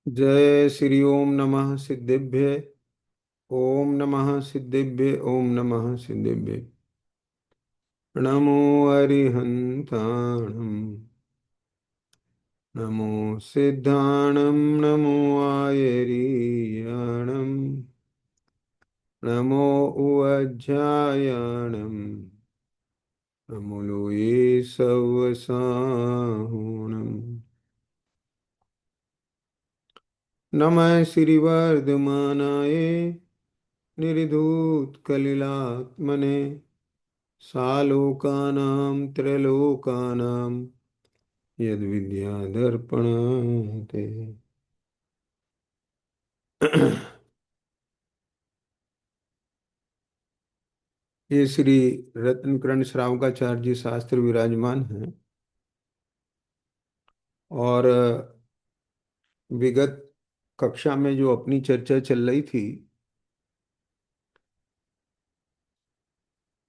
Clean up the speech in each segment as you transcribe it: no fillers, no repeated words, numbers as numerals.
जय श्री ओम नमः सिद्धिभ्य। ओम नमः सिद्धिभ्य। ओम नमः सिद्धिभ्य। नमो अरिहंताणं। नमो सिद्धाणं। नमो आयरीयाणं। नमो उवज्जायाणं। नमो लोये सवसाहुणम्। नमः श्रीवर्धमानाय निर्धूतकलिलात्मने सालोकानां त्रैलोकानां यद्विद्यादर्पणते। ये श्री रत्नकरण श्रावकाचार्य जी शास्त्र विराजमान हैं। और विगत कक्षा में जो अपनी चर्चा चल रही थी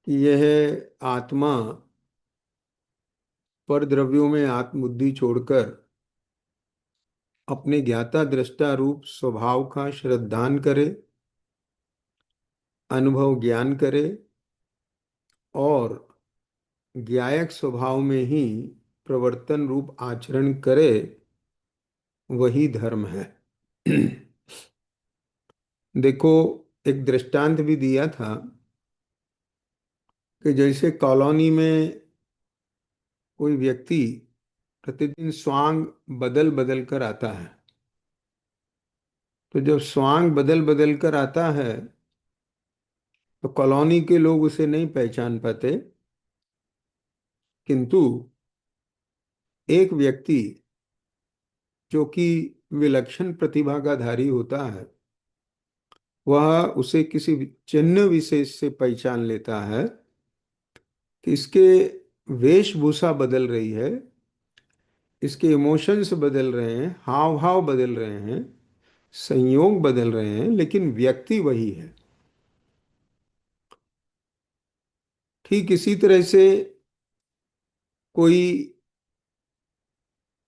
कि यह आत्मा पर द्रव्यों में आत्मबुद्धि छोड़कर अपने ज्ञाता दृष्टा रूप स्वभाव का श्रद्धान करे, अनुभव ज्ञान करे और ज्ञायक स्वभाव में ही प्रवर्तन रूप आचरण करे, वही धर्म है। देखो, एक दृष्टांत भी दिया था कि जैसे कॉलोनी में कोई व्यक्ति प्रतिदिन स्वांग बदल बदल कर आता है। तो जब स्वांग बदल बदल कर आता है तो कॉलोनी के लोग उसे नहीं पहचान पाते, किंतु एक व्यक्ति जो कि विलक्षण प्रतिभा का धारी होता है, वह उसे किसी चिन्ह विशेष से पहचान लेता है कि इसके वेशभूषा बदल रही है, इसके इमोशंस बदल रहे हैं, हाव भाव बदल रहे हैं, संयोग बदल रहे हैं, लेकिन व्यक्ति वही है। ठीक इसी तरह से कोई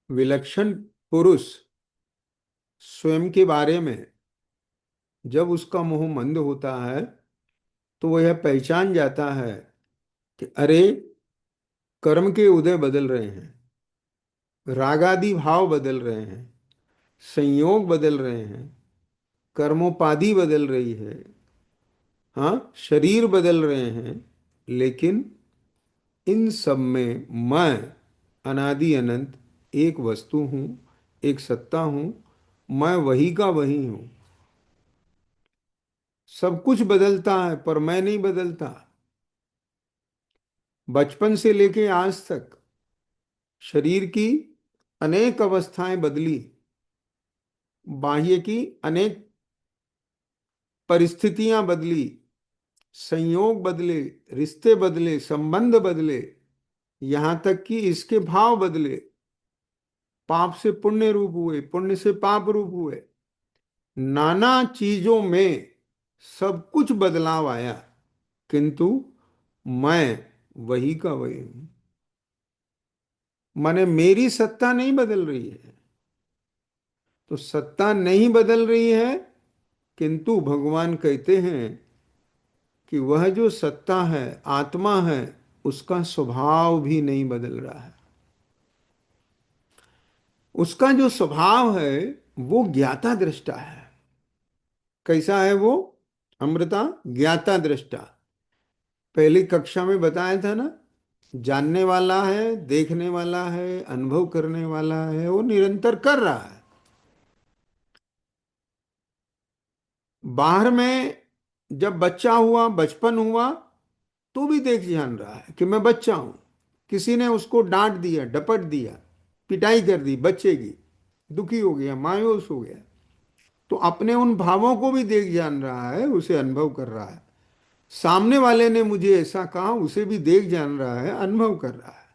विलक्षण पुरुष स्वयं के बारे में जब उसका मोह मंद होता है तो वह यह पहचान जाता है कि अरे, कर्म के उदय बदल रहे हैं, रागादि भाव बदल रहे हैं, संयोग बदल रहे हैं, कर्मोपाधि बदल रही है, हाँ, शरीर बदल रहे हैं, लेकिन इन सब में मैं अनादि अनंत एक वस्तु हूं, एक सत्ता हूं। मैं वही का वही हूं। सब कुछ बदलता है पर मैं नहीं बदलता। बचपन से लेके आज तक शरीर की अनेक अवस्थाएं बदली, बाह्य की अनेक परिस्थितियां बदली, संयोग बदले, रिश्ते बदले, संबंध बदले, यहां तक कि इसके भाव बदले। पाप से पुण्य रूप हुए, पुण्य से पाप रूप हुए, नाना चीजों में सब कुछ बदलाव आया, किंतु मैं वही का वही हूं। माने मेरी सत्ता नहीं बदल रही है। तो सत्ता नहीं बदल रही है, किंतु भगवान कहते हैं कि वह जो सत्ता है, आत्मा है, उसका स्वभाव भी नहीं बदल रहा है। उसका जो स्वभाव है वो ज्ञाता दृष्टा है। कैसा है वो? अमृता ज्ञाता दृष्टा। पहली कक्षा में बताया था ना, जानने वाला है, देखने वाला है, अनुभव करने वाला है, वो निरंतर कर रहा है। बाहर में जब बच्चा हुआ, बचपन हुआ, तो भी देख जान रहा है कि मैं बच्चा हूं। किसी ने उसको डांट दिया, डपट दिया, पिटाई कर दी बच्चे की, दुखी हो गया, मायूस हो गया, तो अपने उन भावों को भी देख जान रहा है, उसे अनुभव कर रहा है। सामने वाले ने मुझे ऐसा कहा, उसे भी देख जान रहा है, अनुभव कर रहा है।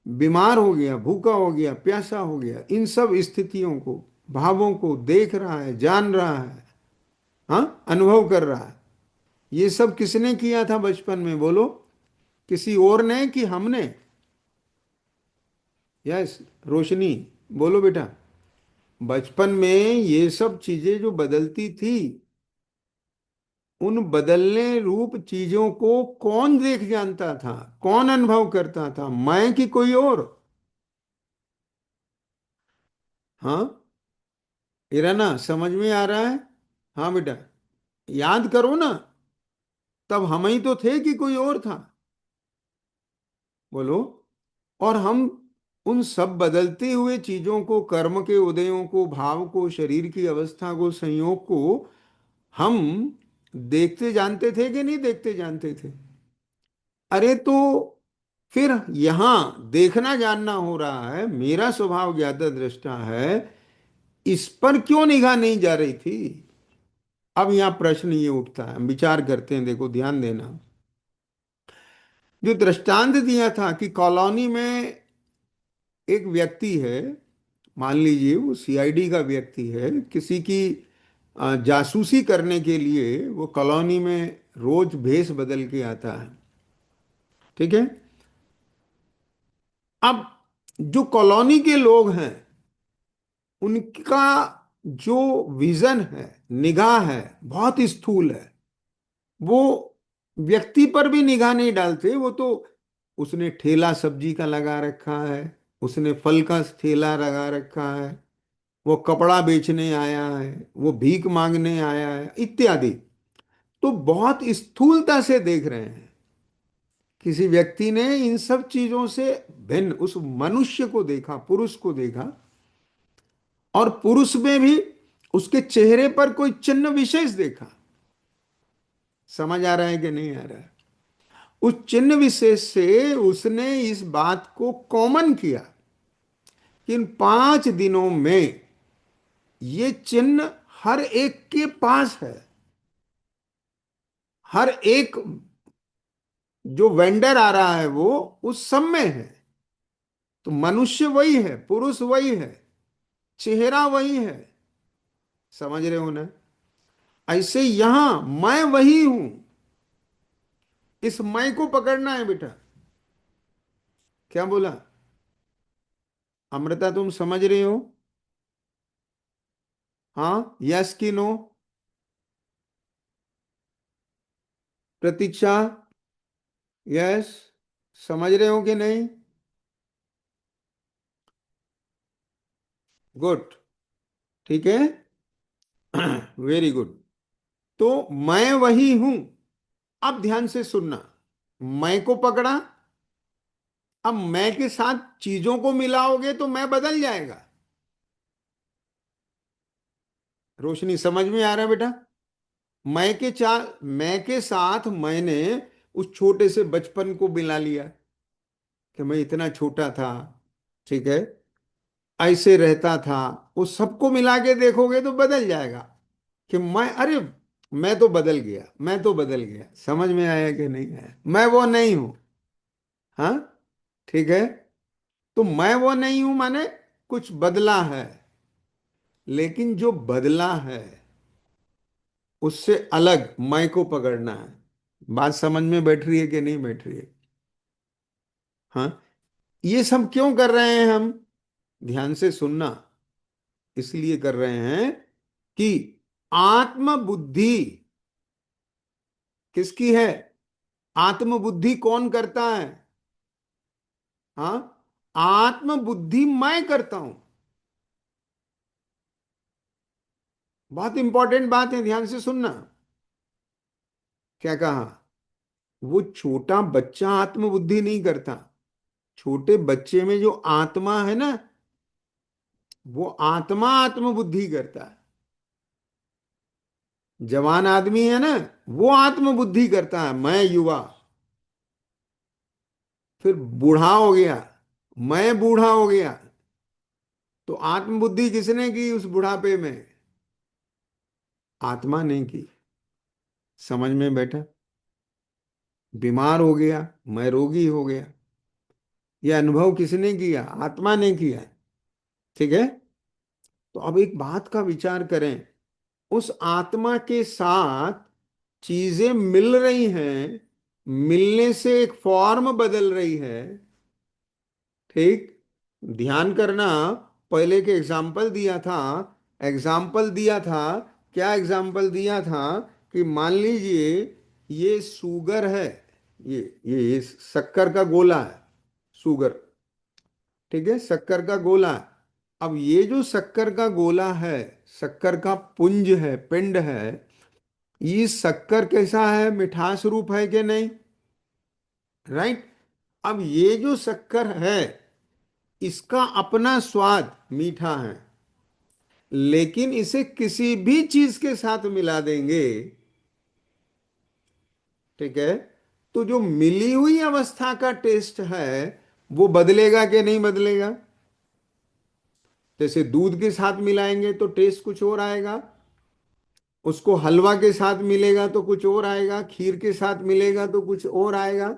बीमार हो गया, भूखा हो गया, प्यासा हो गया, इन सब स्थितियों को, भावों को देख रहा है, जान रहा है, हाँ, अनुभव कर रहा है। ये सब किसने किया था बचपन में? बोलो, किसी और ने कि हमने? यस, रोशनी, बोलो बेटा। बचपन में ये सब चीजें जो बदलती थी, उन बदलने रूप चीजों को कौन देख जानता था, कौन अनुभव करता था, मैं कि कोई और? हाँ, इराना समझ में आ रहा है? हाँ बेटा, याद करो ना, तब हम ही तो थे कि कोई और था? बोलो। और हम उन सब बदलती हुए चीजों को, कर्म के उदयों को, भाव को, शरीर की अवस्था को, संयोग को हम देखते जानते थे कि नहीं देखते जानते थे? अरे तो फिर यहां देखना जानना हो रहा है, मेरा स्वभाव ज्ञाता दृष्टा है, इस पर क्यों निगाह नहीं जा रही थी? अब यहां प्रश्न ये उठता है, हम विचार करते हैं, देखो ध्यान देना। जो दृष्टांत दिया था कि कॉलोनी में एक व्यक्ति है, मान लीजिए वो सीआईडी का व्यक्ति है, किसी की जासूसी करने के लिए वो कॉलोनी में रोज भेष बदल के आता है। ठीक है। अब जो कॉलोनी के लोग हैं, उनका जो विजन है, निगाह है, बहुत स्थूल है। वो व्यक्ति पर भी निगाह नहीं डालते, वो तो उसने ठेला सब्जी का लगा रखा है, उसने फल का ठेला लगा रखा है, वो कपड़ा बेचने आया है, वो भीख मांगने आया है, इत्यादि। तो बहुत स्थूलता से देख रहे हैं। किसी व्यक्ति ने इन सब चीजों से भिन्न उस मनुष्य को देखा, पुरुष को देखा, और पुरुष में भी उसके चेहरे पर कोई चिन्ह विशेष देखा। समझ आ रहा है कि नहीं आ रहा है? उस चिन्ह विशेष से उसने इस बात को कॉमन किया कि इन 5 दिनों में ये चिन्ह हर एक के पास है। हर एक जो वेंडर आ रहा है वो उस सब में है। तो मनुष्य वही है, पुरुष वही है, चेहरा वही है। समझ रहे हो ना? ऐसे यहां मैं वही हूं। इस मैं को पकड़ना है बेटा। क्या बोला? अमृता, तुम समझ रही हो? हाँ, यस कि नो? प्रतीक्षा, यस? समझ रहे हो कि नहीं? गुड। ठीक है। Very good. तो मैं वही हूं। अब ध्यान से सुनना। मैं को पकड़ा। अब मैं के साथ चीजों को मिलाओगे तो मैं बदल जाएगा। रोशनी, समझ में आ रहा है बेटा? मैं के साथ मैंने उस छोटे से बचपन को मिला लिया कि मैं इतना छोटा था। ठीक है। ऐसे रहता था। उस सबको मिला के देखोगे तो बदल जाएगा कि मैं, अरे मैं तो बदल गया, मैं तो बदल गया। समझ में आया कि नहीं आया? मैं वो नहीं हूं। हाँ। ठीक है। तो मैं वो नहीं हूं माने कुछ बदला है। लेकिन जो बदला है उससे अलग मैं को पकड़ना है। बात समझ में बैठ रही है कि नहीं बैठ रही है? हाँ। ये सब क्यों कर रहे हैं हम? ध्यान से सुनना। इसलिए कर रहे हैं कि आत्म बुद्धि किसकी है? आत्म बुद्धि कौन करता है? हाँ, आत्म बुद्धि मैं करता हूं। बहुत इंपॉर्टेंट बात है, ध्यान से सुनना। क्या कहा? वो छोटा बच्चा आत्म बुद्धि नहीं करता। छोटे बच्चे में जो आत्मा है ना, वो आत्मा आत्म बुद्धि करता है। जवान आदमी है ना, वो आत्म बुद्धि करता है, मैं युवा। फिर बूढ़ा हो गया, मैं बूढ़ा हो गया। तो आत्म बुद्धि किसने की उस बुढ़ापे में? आत्मा ने की। समझ में बैठा? बीमार हो गया, मैं रोगी हो गया। यह अनुभव किसने किया? आत्मा ने किया। ठीक है। तो अब एक बात का विचार करें। उस आत्मा के साथ चीजें मिल रही हैं, मिलने से एक फॉर्म बदल रही है। ठीक। ध्यान करना। पहले के एग्जाम्पल दिया था, एग्जाम्पल दिया था, क्या एग्जाम्पल दिया था कि मान लीजिए ये शुगर है, ये शक्कर का गोला है, शुगर, ठीक है, शक्कर का गोला है। अब ये जो शक्कर का गोला है, शक्कर का पुंज है, पिंड है, ये शक्कर कैसा है, मिठास रूप है कि नहीं, राइट। अब ये जो शक्कर है, इसका अपना स्वाद मीठा है, लेकिन इसे किसी भी चीज के साथ मिला देंगे, ठीक है, तो जो मिली हुई अवस्था का टेस्ट है वो बदलेगा कि नहीं बदलेगा। जैसे दूध के साथ मिलाएंगे तो टेस्ट कुछ और आएगा, उसको हलवा के साथ मिलेगा तो कुछ और आएगा, खीर के साथ मिलेगा तो कुछ और आएगा,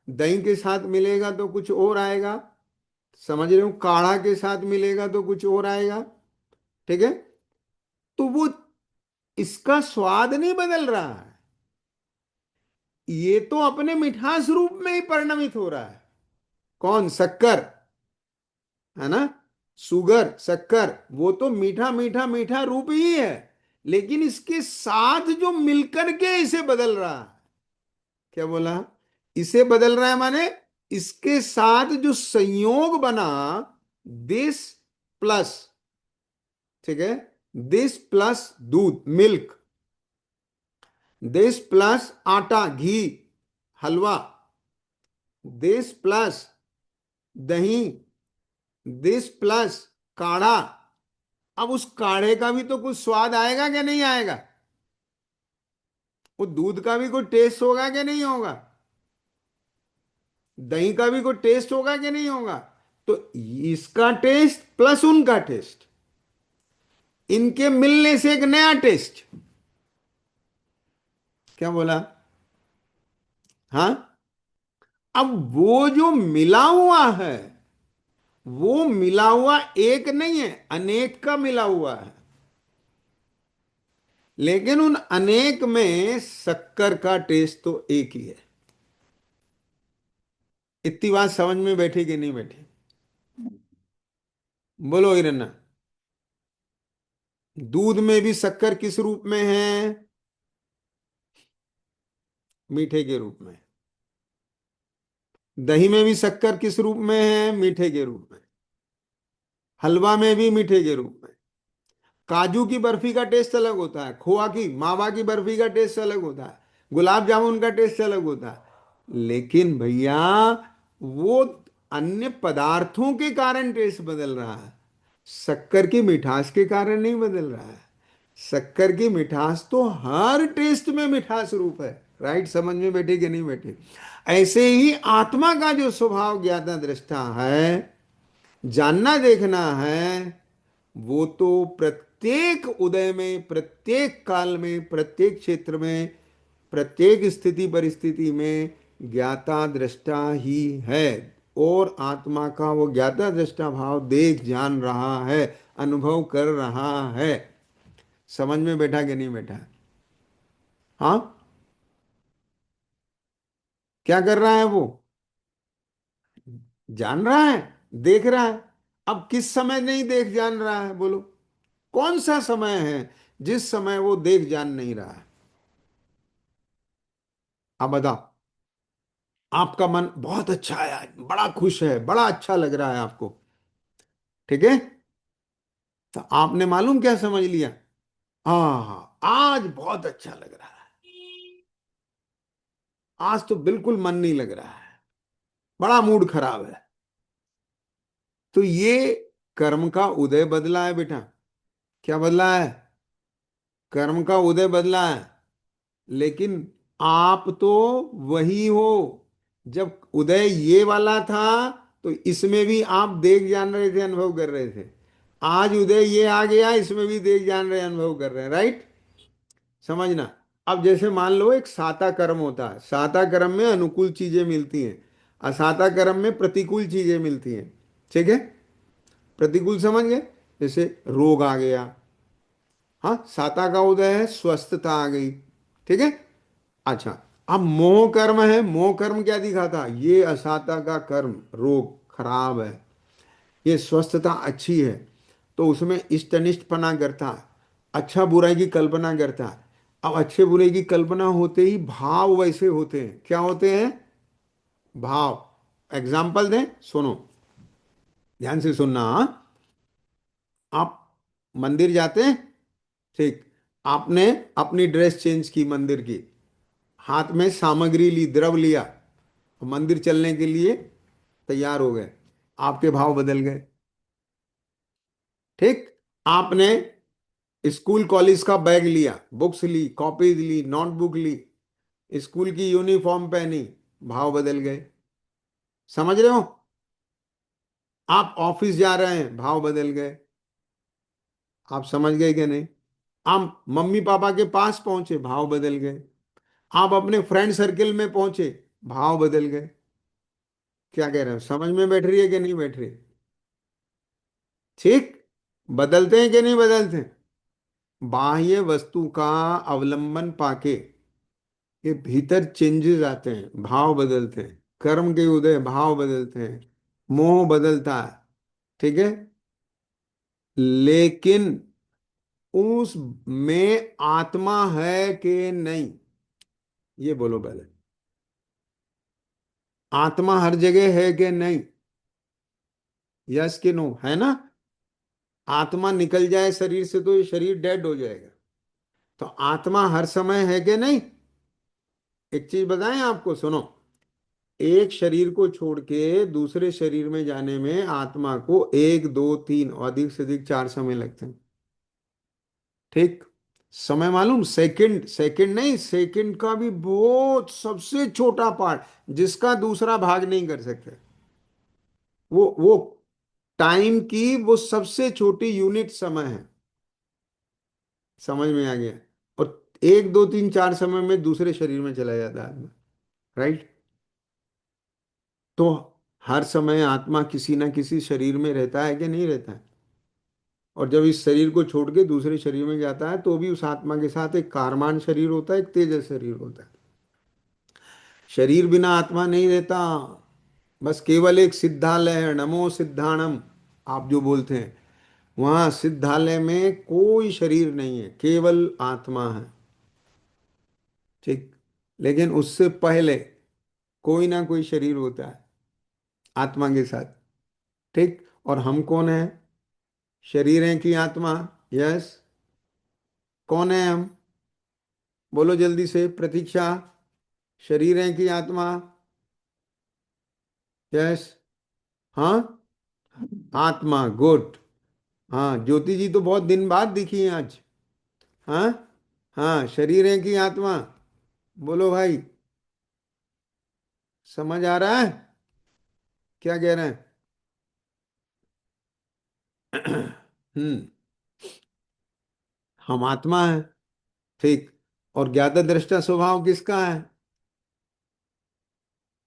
दही के साथ मिलेगा तो कुछ और आएगा, समझ रहे हो, काढ़ा के साथ मिलेगा तो कुछ और आएगा, ठीक है। तो वो, इसका स्वाद नहीं बदल रहा है, ये तो अपने मिठास रूप में ही परिणमित हो रहा है। कौन, शक्कर, है ना, शुगर, शक्कर, वो तो मीठा मीठा मीठा रूप ही है, लेकिन इसके साथ जो मिलकर के इसे बदल रहा है, क्या बोला, इसे बदल रहा है माने इसके साथ जो संयोग बना, दिस प्लस, ठीक है, दिस प्लस दूध, मिल्क, दिस प्लस आटा, घी, हलवा, दिस प्लस दही, दिस प्लस काढ़ा। अब उस काढ़े का भी तो कुछ स्वाद आएगा कि नहीं आएगा, वो दूध का भी कोई टेस्ट होगा कि नहीं होगा, दही का भी कोई टेस्ट होगा कि नहीं होगा। तो इसका टेस्ट प्लस उनका टेस्ट, इनके मिलने से एक नया टेस्ट, क्या बोला, हाँ। अब वो जो मिला हुआ है, वो मिला हुआ एक नहीं है, अनेक का मिला हुआ है, लेकिन उन अनेक में शक्कर का टेस्ट तो एक ही है। इतनी बात समझ में बैठी कि नहीं बैठी, बोलो हिरन्ना। दूध में भी शक्कर किस रूप में है, मीठे के रूप में। दही में भी शक्कर किस रूप में है, मीठे के रूप में। हलवा में भी मीठे के रूप में। काजू की बर्फी का टेस्ट अलग होता है, खोआ की, मावा की बर्फी का टेस्ट अलग होता है, गुलाब जामुन का टेस्ट अलग होता है, लेकिन भैया वो अन्य पदार्थों के कारण टेस्ट बदल रहा है, शक्कर की मिठास के कारण नहीं बदल रहा है। शक्कर की मिठास तो हर टेस्ट में मिठास रूप है, राइट, समझ में बैठे कि नहीं बैठे। ऐसे ही आत्मा का जो स्वभाव ज्ञाता दृष्टा है, जानना देखना है, वो तो प्रत्येक उदय में, प्रत्येक काल में, प्रत्येक क्षेत्र में, प्रत्येक स्थिति परिस्थिति में ज्ञाता दृष्टा ही है, और आत्मा का वो ज्ञाता दृष्टा भाव देख जान रहा है, अनुभव कर रहा है। समझ में बैठा कि नहीं बैठा, हाँ। क्या कर रहा है वो, जान रहा है, देख रहा है। अब किस समय नहीं देख जान रहा है, बोलो, कौन सा समय है जिस समय वो देख जान नहीं रहा है। अब बताओ, आपका मन बहुत अच्छा है आज, बड़ा खुश है, बड़ा अच्छा लग रहा है आपको, ठीक है, तो आपने मालूम क्या समझ लिया, हाँ आज बहुत अच्छा लग रहा है, आज तो बिल्कुल मन नहीं लग रहा है, बड़ा मूड खराब है। तो ये कर्म का उदय बदला है बेटा, क्या बदला है, कर्म का उदय बदला है, लेकिन आप तो वही हो। जब उदय ये वाला था तो इसमें भी आप देख जान रहे थे, अनुभव कर रहे थे। आज उदय ये आ गया, इसमें भी देख जान रहे, अनुभव कर रहे हैं, राइट। समझना। अब जैसे मान लो एक साता कर्म होता है, साता कर्म में अनुकूल चीजें मिलती हैं, असाता कर्म में प्रतिकूल चीजें मिलती हैं, ठीक है। प्रतिकूल समझ गए, जैसे रोग आ गया, हाँ, साता का उदय है, स्वस्थता आ गई, ठीक है। अच्छा, अब मोह कर्म है, मोह कर्म क्या दिखाता, ये असाता का कर्म रोग खराब है, ये स्वस्थता अच्छी है तो उसमें इष्टनिष्टपना करता है, अच्छा बुराई की कल्पना करता है। अब अच्छे बुरे की कल्पना होते ही भाव वैसे होते हैं, क्या होते हैं? भाव। एग्जाम्पल दें, सुनो, ध्यान से सुनना, हाँ? आप मंदिर जाते हैं, ठीक, आपने अपनी ड्रेस चेंज की मंदिर की, हाथ में सामग्री ली, द्रव लिया, मंदिर चलने के लिए तैयार हो गए, आपके भाव बदल गए। ठीक। आपने स्कूल कॉलेज का बैग लिया, बुक्स ली, कॉपीज ली, नोटबुक ली, स्कूल की यूनिफॉर्म पहनी, भाव बदल गए। समझ रहे हो? आप ऑफिस जा रहे हैं, भाव बदल गए। आप समझ गए कि नहीं? आप मम्मी पापा के पास पहुंचे, भाव बदल गए। आप अपने फ्रेंड सर्किल में पहुंचे, भाव बदल गए। क्या कह रहे हो? समझ में बैठ रही है कि नहीं बैठ रही? ठीक। बदलते हैं कि नहीं बदलते? बाह्य वस्तु का अवलंबन पाके ये भीतर चेंजेस आते हैं, भाव बदलते हैं, कर्म के उदय, भाव बदलते हैं, मोह बदलता है। ठीक है। लेकिन उस में आत्मा है कि नहीं, ये बोलो पहले। आत्मा हर जगह है कि नहीं? यस कि नो, है ना? आत्मा निकल जाए शरीर से तो ये शरीर डेड हो जाएगा। तो आत्मा हर समय है कि नहीं? एक चीज बताएं आपको, सुनो, एक शरीर को छोड़ के दूसरे शरीर में जाने में आत्मा को एक दो तीन और अधिक से अधिक चार समय लगते हैं। ठीक। समय मालूम, सेकंड, सेकंड नहीं, सेकंड का भी बहुत सबसे छोटा पार्ट, जिसका दूसरा भाग नहीं कर सकते। वो टाइम की वो सबसे छोटी यूनिट समय है। समझ में आ गया? और एक दो तीन चार समय में दूसरे शरीर में चला जाता है आत्मा। राइट। तो हर समय आत्मा किसी ना किसी शरीर में रहता है कि नहीं रहता है? और जब इस शरीर को छोड़ के दूसरे शरीर में जाता है तो भी उस आत्मा के साथ एक कारमान शरीर होता है, एक तेजस शरीर होता है। शरीर बिना आत्मा नहीं रहता। बस केवल एक सिद्धालय है, नमो सिद्धाणम, आप जो बोलते हैं, वहां सिद्धालय में कोई शरीर नहीं है, केवल आत्मा है। ठीक। लेकिन उससे पहले कोई ना कोई शरीर होता है आत्मा के साथ। ठीक। और हम कौन है? शरीर है कि आत्मा? यस। कौन है हम? बोलो जल्दी से, प्रतीक्षा। शरीर है कि आत्मा? यस। हाँ, आत्मा, गुड। हाँ, ज्योति जी तो बहुत दिन बाद दिखी है आज। हाँ। हाँ, शरीर है कि आत्मा? बोलो भाई, समझ आ रहा है क्या कह रहे हैं? हम्म। हम आत्मा है। ठीक। और ज्ञाता दृष्टा स्वभाव किसका है?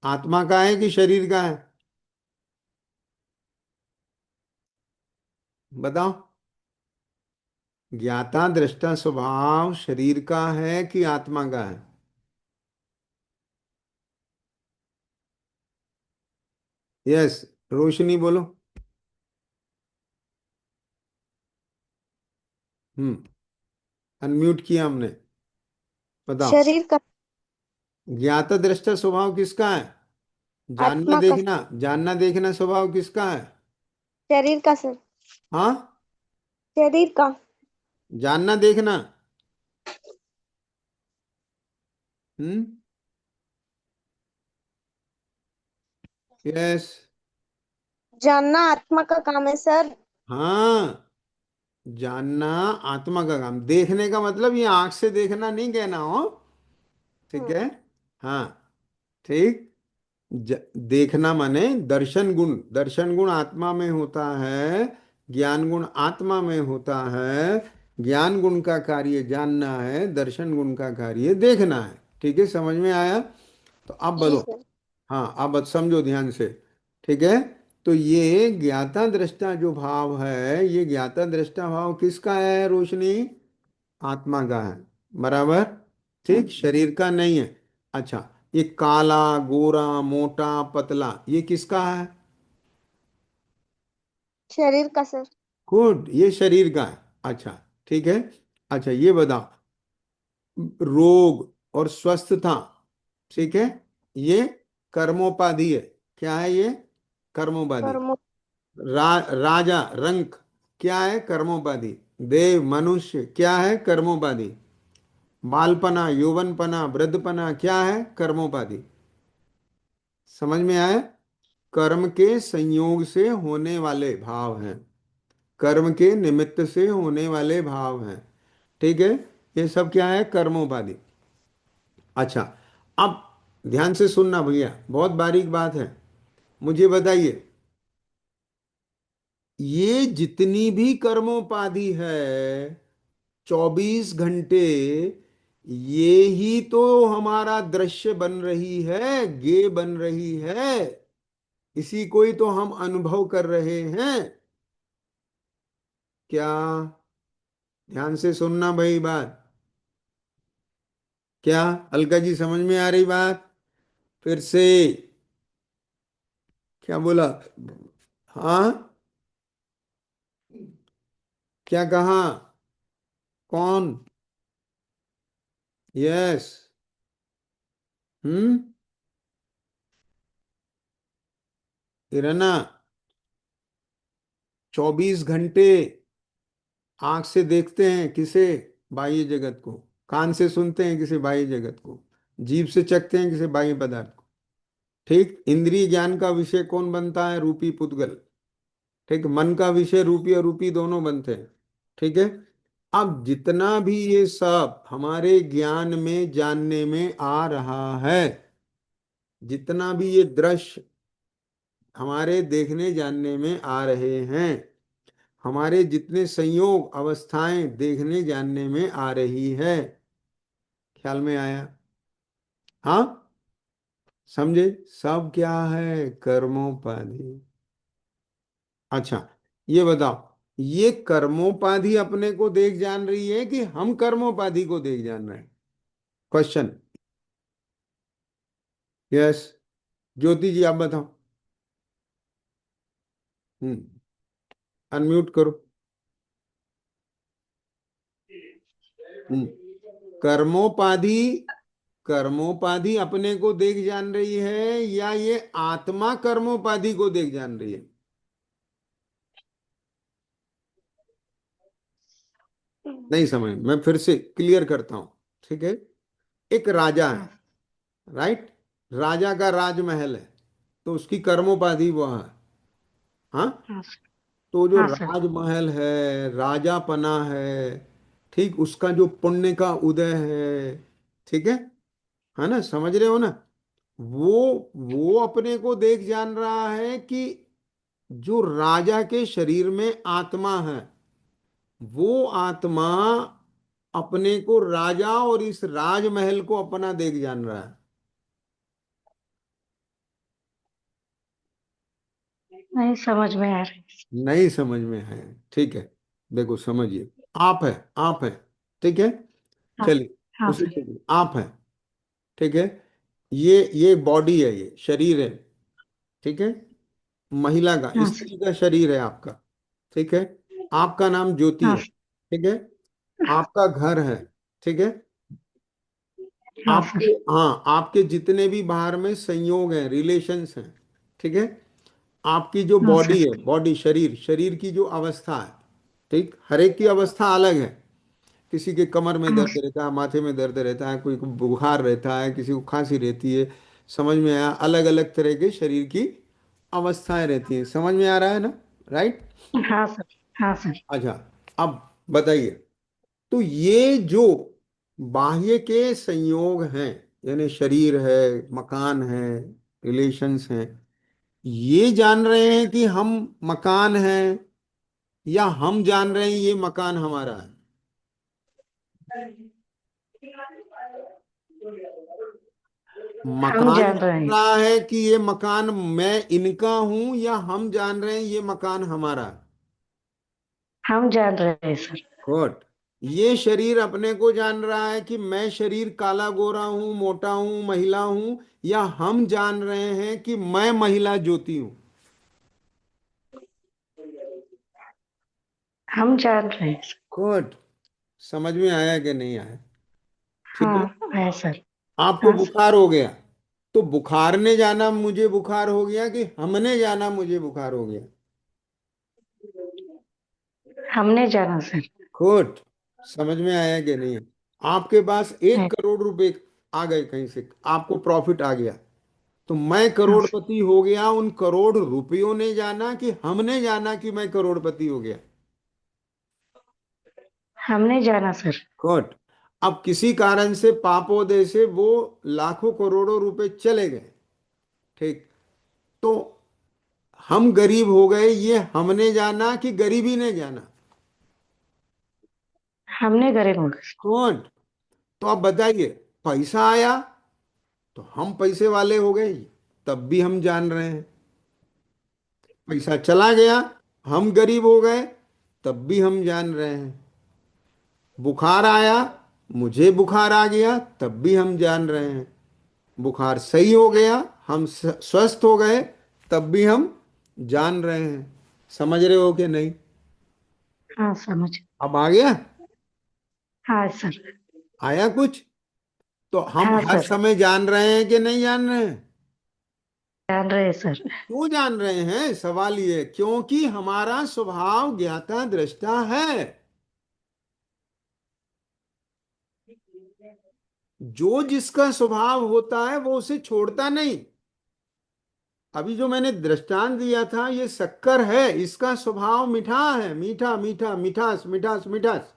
आत्मा का है कि शरीर का है? बताओ। ज्ञाता दृष्टा स्वभाव शरीर का है कि आत्मा का है? यस। रोशनी बोलो। हम्म। अनम्यूट किया हमने। बताओ। शरीर का। ज्ञाता दृष्टा स्वभाव किसका है? जानना आत्मा का। देखना, जानना देखना स्वभाव किसका है? शरीर का सर। हाँ। शरीर का। जानना देखना। हम्म। यस। जानना आत्मा का काम है सर। हाँ, जानना आत्मा का काम। देखने का मतलब ये आंख से देखना नहीं कहना हो। ठीक हम्म। है। हाँ। ठीक। देखना माने दर्शन गुण, दर्शन गुण आत्मा में होता है, ज्ञान गुण आत्मा में होता है। ज्ञान गुण का कार्य जानना है, दर्शन गुण का कार्य देखना है। ठीक है, समझ में आया? तो अब जी बोलो। सर। हाँ, अब समझो ध्यान से। ठीक है। तो ये ज्ञाता दृष्टा जो भाव है, ये ज्ञाता दृष्टा भाव किसका है रोशनी? आत्मा का है। बराबर। ठीक, शरीर का नहीं है। अच्छा, ये काला, गोरा, मोटा, पतला, ये किसका है? शरीर का सर। गुड, ये शरीर का है। अच्छा, ठीक है। अच्छा, ये बताओ, रोग और स्वस्थता, ठीक है, ये कर्मोपाधि है। क्या है ये? कर्मोपाधि। कर्म। राजा, रंक, क्या है? कर्मोपाधि। देव, मनुष्य, क्या है? कर्मोपाधि। बालपना, यौवनपना, वृद्धपना, क्या है? कर्मोपाधि। समझ में आया? कर्म के संयोग से होने वाले भाव हैं, कर्म के निमित्त से होने वाले भाव हैं, ठीक है। ये सब क्या है? कर्मोपाधि। अच्छा, अब ध्यान से सुनना भैया, बहुत बारीक बात है। मुझे बताइए, ये जितनी भी कर्मोपाधि है, 24 घंटे, ये ही तो हमारा दृश्य बन रही है, गे बन रही है, इसी को ही तो हम अनुभव कर रहे हैं। क्या? ध्यान से सुनना भाई बात। क्या अलका जी, समझ में आ रही बात? फिर से। क्या बोला? हाँ, क्या कहा? कौन? यस। हम्म। इरना, 24 घंटे आंख से देखते हैं किसे? बाह्य जगत को। कान से सुनते हैं किसे? बाह्य जगत को। जीभ से चखते हैं किसे? बाह्य पदार्थ को। ठीक, इंद्रिय ज्ञान का विषय कौन बनता है? रूपी पुद्गल। ठीक, मन का विषय रूपी और रूपी दोनों बनते हैं, ठीक है। अब जितना भी ये सब हमारे ज्ञान में जानने में आ रहा है, जितना भी ये दृश्य हमारे देखने जानने में आ रहे हैं, हमारे जितने संयोग अवस्थाएं देखने जानने में आ रही है, ख्याल में आया? हाँ, समझे? सब क्या है? कर्मोपाधि। अच्छा, ये बताओ, ये कर्मोपाधि अपने को देख जान रही है कि हम कर्मोपाधि को देख जान रहे हैं? क्वेश्चन। यस, ज्योति जी आप बताओ। अनम्यूट करो। हम्म, कर्मोपाधि, कर्मोपाधि अपने को देख जान रही है या ये आत्मा कर्मोपाधि को देख जान रही है? नहीं समझ, मैं फिर से क्लियर करता हूं, ठीक है। एक राजा है, हाँ राइट? राजा का राजमहल है, तो उसकी कर्मोपाधि वह है। हाँ, हाँ सर। तो जो हाँ सर। राजमहल है, राजापना है, ठीक, उसका जो पुण्य का उदय है, ठीक है ना? समझ रहे हो ना? वो अपने को देख जान रहा है कि जो राजा के शरीर में आत्मा है, वो आत्मा अपने को राजा और इस राजमहल को अपना देख जान रहा है। नहीं समझ में आ रही। नहीं समझ में है? ठीक है, देखो समझिए, आप है, आप है, ठीक है। हाँ। चलिए, हाँ उसे सर। चलिए, आप है, ठीक है। ये बॉडी है, ये शरीर है, ठीक है। महिला का, हाँ सर। स्त्री का शरीर है आपका, ठीक है। आपका नाम ज्योति हाँ है, सर। ठीक है। आपका घर है, ठीक है। हाँ आपके, सर। हाँ, आपके जितने भी बाहर में संयोग हैं, रिलेशंस हैं, ठीक है। आपकी जो हाँ बॉडी सर। है, बॉडी, शरीर, शरीर की जो अवस्था है, ठीक, हर एक की अवस्था अलग है। किसी के कमर में हाँ दर्द रहता है, माथे में दर्द रहता है, कोई को बुखार रहता है, किसी को खांसी रहती है। समझ में आया? अलग अलग तरह के शरीर की अवस्थाएं रहती हैं, समझ में आ रहा है ना? राइट। सर। हाँ सर। हाँ सर। अच्छा, अब बताइए, तो ये जो बाह्य के संयोग हैं, यानी शरीर है, मकान है, रिलेशंस हैं, ये जान रहे हैं कि हम मकान हैं, या हम जान रहे हैं ये मकान हमारा है? हम मकान जान रहे जान हैं। रहा है कि ये मकान मैं इनका हूं, या हम जान रहे हैं ये मकान हमारा है? हम जान रहे हैं सर। गुड। ये शरीर अपने को जान रहा है कि मैं शरीर काला गोरा हूं, मोटा हूं, महिला हूं, या हम जान रहे हैं कि मैं महिला ज्योति हूं? हम जान रहे हैं सर। गुड। समझ में आया कि नहीं आया? ठीक है। हाँ है सर। आपको हाँ सर। बुखार हो गया, तो बुखार ने जाना मुझे बुखार हो गया कि हमने जाना मुझे बुखार हो गया? हमने जाना सर। गुड। समझ में आया कि नहीं? आपके पास एक है। करोड़ रुपए आ गए कहीं से, आपको प्रॉफिट आ गया, तो मैं हाँ सर। करोड़पति हो गया उन करोड़ रुपयों ने जाना कि हमने जाना कि मैं करोड़पति हो गया? हमने जाना सर। गुड। अब किसी कारण से पापोदय से वो लाखों करोड़ों रुपए चले गए, ठीक, तो हम गरीब हो गए, ये हमने जाना कि गरीबी ने जाना? हमने गरीब होंगे सर। गुड। तो अब बताइए, पैसा आया तो हम पैसे वाले हो गए, तब भी हम जान रहे हैं। पैसा चला गया, हम गरीब हो गए, तब भी हम जान रहे हैं। बुखार आया, मुझे बुखार आ गया, तब भी हम जान रहे हैं। बुखार सही हो गया, हम स्वस्थ हो गए, तब भी हम जान रहे हैं। समझ रहे हो कि नहीं? हाँ समझ। अब आ गया? हाँ सर। आया कुछ? तो हम हाँ हर सर। समय जान रहे हैं कि नहीं जान रहे हैं? जान रहे हैं सर। क्यों जान रहे हैं? सवाल ये, क्योंकि हमारा स्वभाव ज्ञाता दृष्टा है। जो जिसका स्वभाव होता है वो उसे छोड़ता नहीं। अभी जो मैंने दृष्टांत दिया था, ये शक्कर है, इसका स्वभाव मीठा है, मीठा मीठा, मिठास मिठास मिठास।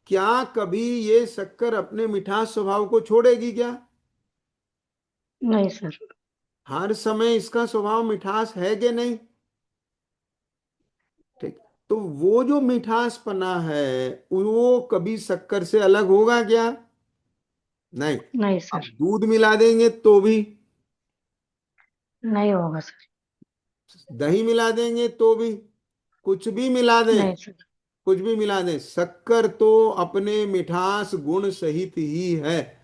क्या कभी ये शक्कर अपने मिठास स्वभाव को छोड़ेगी क्या? नहीं सर। हर समय इसका स्वभाव मिठास है कि नहीं? ठीक। तो वो जो मिठासपना है, वो कभी शक्कर से अलग होगा क्या? नहीं। नहीं अब सर। दूध मिला देंगे तो भी, नहीं होगा सर। दही मिला देंगे तो भी, कुछ भी मिला दें, नहीं सर। कुछ भी मिला दें, शक्कर तो अपने मिठास गुण सहित ही है।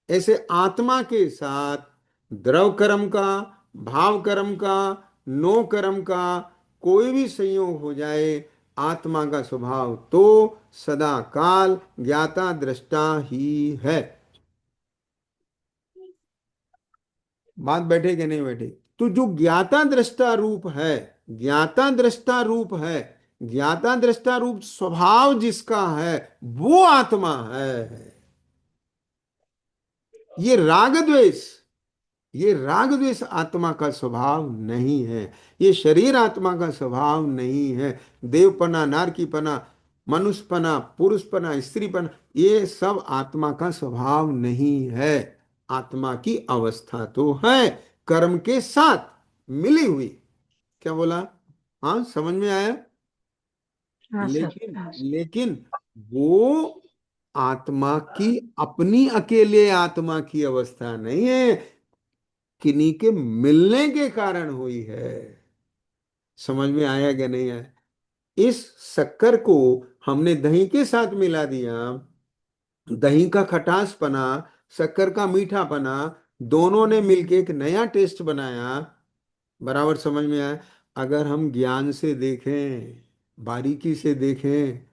ऐसे आत्मा के साथ द्रव कर्म का, भाव कर्म का, नो कर्म का कोई भी संयोग हो जाए, आत्मा का स्वभाव तो सदा काल ज्ञाता दृष्टा ही है। बात बैठे कि नहीं बैठे? तो जो ज्ञाता दृष्टा रूप है, ज्ञाता दृष्टा रूप है, ज्ञाता दृष्टा रूप स्वभाव जिसका है, वो आत्मा है। ये राग द्वेष, ये राग द्वेष आत्मा का स्वभाव नहीं है। ये शरीर आत्मा का स्वभाव नहीं है। देवपना, नारकीपना, मनुष्यपना, पुरुषपना, स्त्रीपना, ये सब आत्मा का स्वभाव नहीं है। आत्मा की अवस्था तो है कर्म के साथ मिली हुई। क्या बोला? हाँ, समझ में आया? हाँ सर। लेकिन हाँ। लेकिन वो आत्मा की अपनी अकेले आत्मा की अवस्था नहीं है, किन्हीं के मिलने के कारण हुई है। समझ में आया कि नहीं आया? इस शक्कर को हमने दही के साथ मिला दिया, दही का खटासपना, शक्कर का मीठापना, दोनों ने मिलके एक नया टेस्ट बनाया। बराबर समझ में आया? अगर हम ज्ञान से देखें, बारीकी से देखें,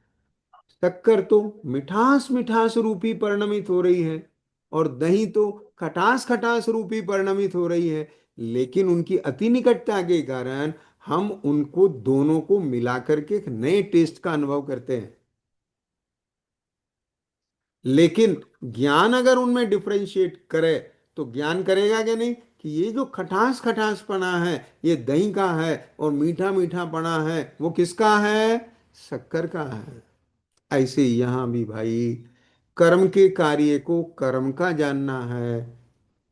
शक्कर तो मिठास मिठास रूपी परिणमित हो रही है, और दही तो खटास खटास रूपी परिणमित हो रही है। लेकिन उनकी अति निकटता के कारण हम उनको दोनों को मिला करके एक नए टेस्ट का अनुभव करते हैं। लेकिन ज्ञान अगर उनमें डिफरेंशिएट करे, तो ज्ञान करेगा कि नहीं कि ये जो खटास खटास पना है, ये दही का है, और मीठा मीठा पना है, वो किसका है? शक्कर का है। ऐसे यहां भी भाई, कर्म के कार्य को कर्म का जानना है,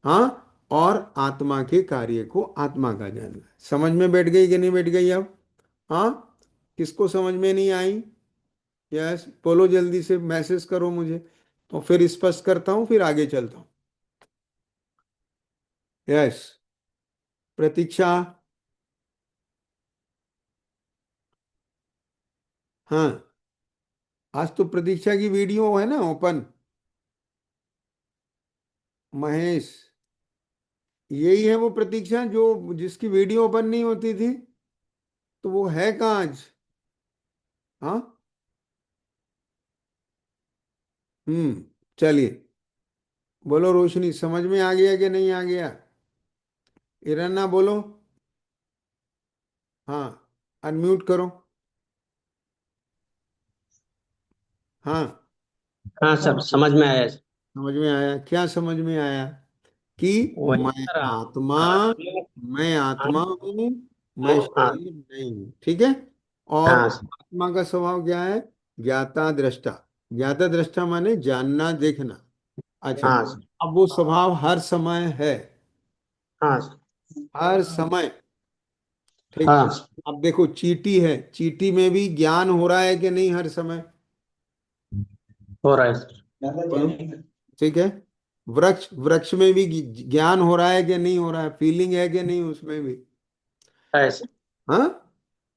हाँ, और आत्मा के कार्य को आत्मा का जानना है। समझ में बैठ गई कि नहीं बैठ गई अब? हाँ। किसको समझ में नहीं आई? यस, बोलो जल्दी से, मैसेज करो मुझे, तो फिर स्पष्ट करता हूं, फिर आगे चलता हूं। यस। प्रतीक्षा। हाँ, आज तो प्रतीक्षा की वीडियो है ना ओपन। महेश, यही है वो प्रतीक्षा जो जिसकी वीडियो ओपन नहीं होती थी? तो वो है कहाँ आज? हाँ। चलिए, बोलो रोशनी, समझ में आ गया कि नहीं आ गया? इरन्ना बोलो। हाँ, अनम्यूट करो। हाँ, हाँ सर, समझ में आया सर। समझ में आया? क्या समझ में आया? कि वही मैं सर, आत्मा, आत्मा। मैं हाँ आत्मा हूँ, मैं हाँ शरीर नहीं हूँ, ठीक है। और हाँ सर। आत्मा का स्वभाव क्या है? ज्ञाता दृष्टा। ज्ञाता दृष्टा माने जानना देखना। अच्छा, हाँ सर। अब वो स्वभाव हर समय है, हाँ सर। हर समय, ठीक। हाँ सर। अब देखो, चींटी है, चींटी में भी ज्ञान हो रहा है कि नहीं हर समय? हो रहा है सर। बोलो, ठीक है। वृक्ष, वृक्ष में भी ज्ञान हो रहा है कि नहीं हो रहा है? फीलिंग है कि नहीं उसमें भी? है सर। हाँ,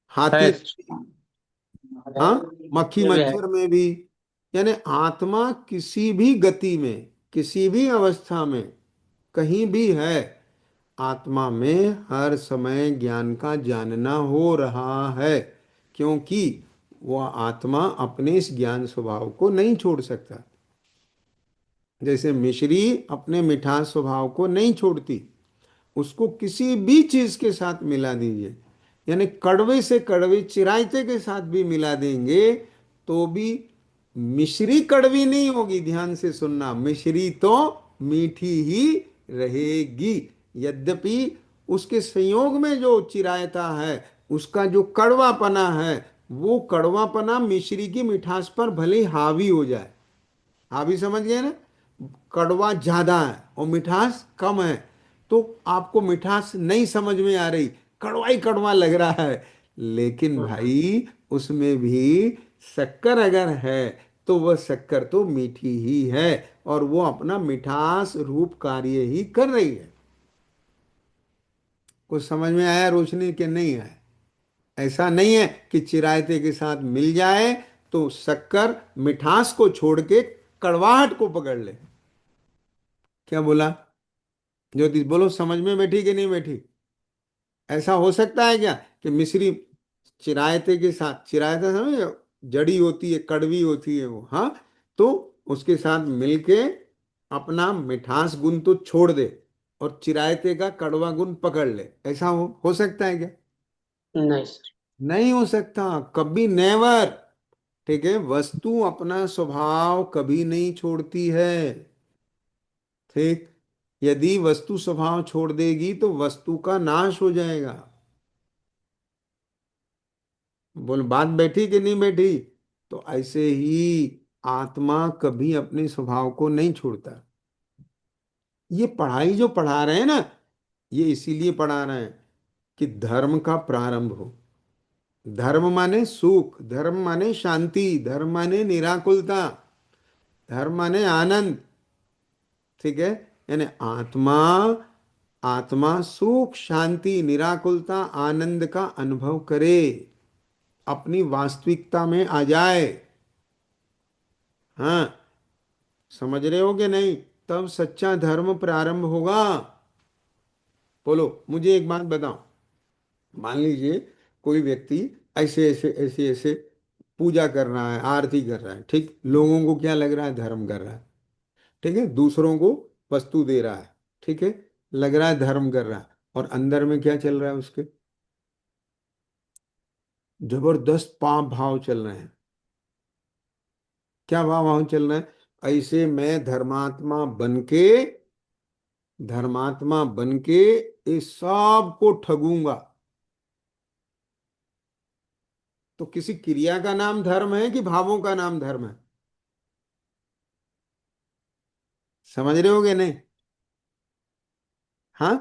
हाथी, है सर। हाँ, मक्खी में भी है। मच्छर में भी। यानी आत्मा किसी भी गति में, किसी भी अवस्था में, कहीं भी है, आत्मा में हर समय ज्ञान का जानना हो रहा है, क्योंकि वह आत्मा अपने इस ज्ञान स्वभाव को नहीं छोड़ सकता। जैसे मिश्री अपने मिठास स्वभाव को नहीं छोड़ती, उसको किसी भी चीज के साथ मिला दीजिए, यानी कड़वे से कड़वे चिरायते के साथ भी मिला देंगे, तो भी मिश्री कड़वी नहीं होगी। ध्यान से सुनना, मिश्री तो मीठी ही रहेगी। यद्यपि उसके संयोग में जो चिरायता है, उसका जो कड़वापना है, वो कड़वापना मिश्री की मिठास पर भले ही हावी हो जाए। हावी समझ गए ना? कड़वा ज्यादा है और मिठास कम है, तो आपको मिठास नहीं समझ में आ रही, कड़वा ही कड़वा लग रहा है। लेकिन भाई, उसमें भी शक्कर अगर है, तो वह शक्कर तो मीठी ही है, और वो अपना मिठास रूप कार्य ही कर रही है। कुछ समझ में आया रोशनी के नहीं आया? ऐसा नहीं है कि चिरायते के साथ मिल जाए तो शक्कर मिठास को छोड़ के कड़वाहट को पकड़ ले। क्या बोला ज्योतिष? बोलो, समझ में बैठी कि नहीं बैठी? ऐसा हो सकता है क्या कि मिश्री चिरायते के साथ, चिरायता समझ, जड़ी होती है, कड़वी होती है वो, हाँ, तो उसके साथ मिलके अपना मिठास गुण तो छोड़ दे और चिरायते का कड़वा गुण पकड़ ले? ऐसा हो सकता है क्या? नहीं सर। नहीं हो सकता, कभी नेवर। ठीक है, वस्तु अपना स्वभाव कभी नहीं छोड़ती है। ठीक, यदि वस्तु स्वभाव छोड़ देगी तो वस्तु का नाश हो जाएगा। बोल, बात बैठी कि नहीं बैठी? तो ऐसे ही आत्मा कभी अपने स्वभाव को नहीं छोड़ता। ये पढ़ाई जो पढ़ा रहे हैं ना, ये इसीलिए पढ़ा रहे हैं कि धर्म का प्रारंभ हो। धर्म माने सुख, धर्म माने शांति, धर्म माने निराकुलता, धर्म माने आनंद। ठीक है, यानी आत्मा, आत्मा सुख शांति निराकुलता आनंद का अनुभव करे, अपनी वास्तविकता में आ जाए। हाँ, समझ रहे हो कि नहीं? तब सच्चा धर्म प्रारंभ होगा। बोलो, मुझे एक बात बताओ। मान लीजिए कोई व्यक्ति ऐसे ऐसे ऐसे ऐसे पूजा कर रहा है, आरती कर रहा है, ठीक, लोगों को क्या लग रहा है? धर्म कर रहा है। ठीक है, दूसरों को वस्तु दे रहा है, ठीक है, लग रहा है धर्म कर रहा है, और अंदर में क्या चल रहा है उसके? जबरदस्त पाप भाव चल रहे हैं। क्या भाव भाव चल रहे हैं? ऐसे मैं धर्मात्मा बन के, धर्मात्मा बन के इस सब को ठगूंगा। तो किसी क्रिया का नाम धर्म है कि भावों का नाम धर्म है? समझ रहे होगे नहीं? हाँ,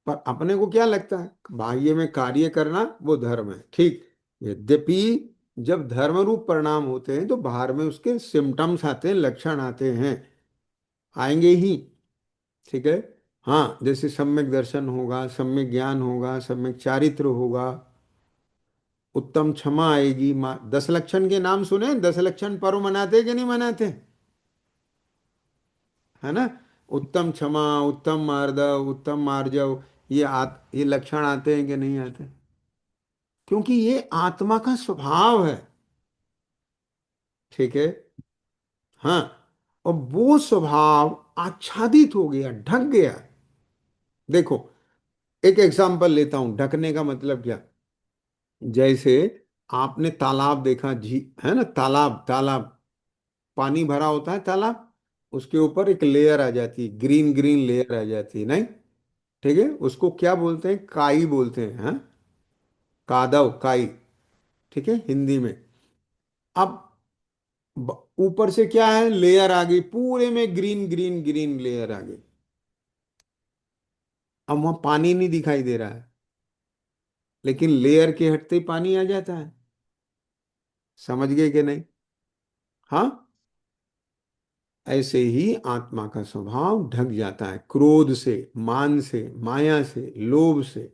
पर अपने को क्या लगता है, बाह्य में कार्य करना वो धर्म है, ठीक। यद्यपि जब धर्म रूप परिणाम होते हैं तो बाहर में उसके सिम्टम्स आते हैं, लक्षण आते हैं, आएंगे ही। ठीक है, हाँ, जैसे सम्यक दर्शन होगा, सम्यक ज्ञान होगा, सम्यक चारित्र होगा, उत्तम क्षमा आएगी। 10 लक्षण के नाम सुने? 10 लक्षण पर्व मनाते कि नहीं मनाते? है ना? उत्तम क्षमा, उत्तम मार्दव, उत्तम मार्जव, ये लक्षण आते हैं कि नहीं आते? क्योंकि ये आत्मा का स्वभाव है। ठीक है। हाँ। और वो स्वभाव आच्छादित हो गया, ढक गया। देखो, एक एग्जांपल लेता हूं, ढकने का मतलब क्या। जैसे आपने तालाब देखा, झी है ना, तालाब तालाब, पानी भरा होता है तालाब, उसके ऊपर एक लेयर आ जाती है, ग्रीन ग्रीन लेयर आ जाती है, नहीं? ठीक है, उसको क्या बोलते हैं? काई बोलते हैं, हाँ। कादव, काई। ठीक है, हिंदी में। अब ऊपर से क्या है, लेयर आ गई, पूरे में ग्रीन ग्रीन ग्रीन लेयर आ गई। अब वहां पानी नहीं दिखाई दे रहा है, लेकिन लेयर के हटते ही पानी आ जाता है। समझ गए कि नहीं? हाँ। ऐसे ही आत्मा का स्वभाव ढक जाता है, क्रोध से, मान से, माया से, लोभ से।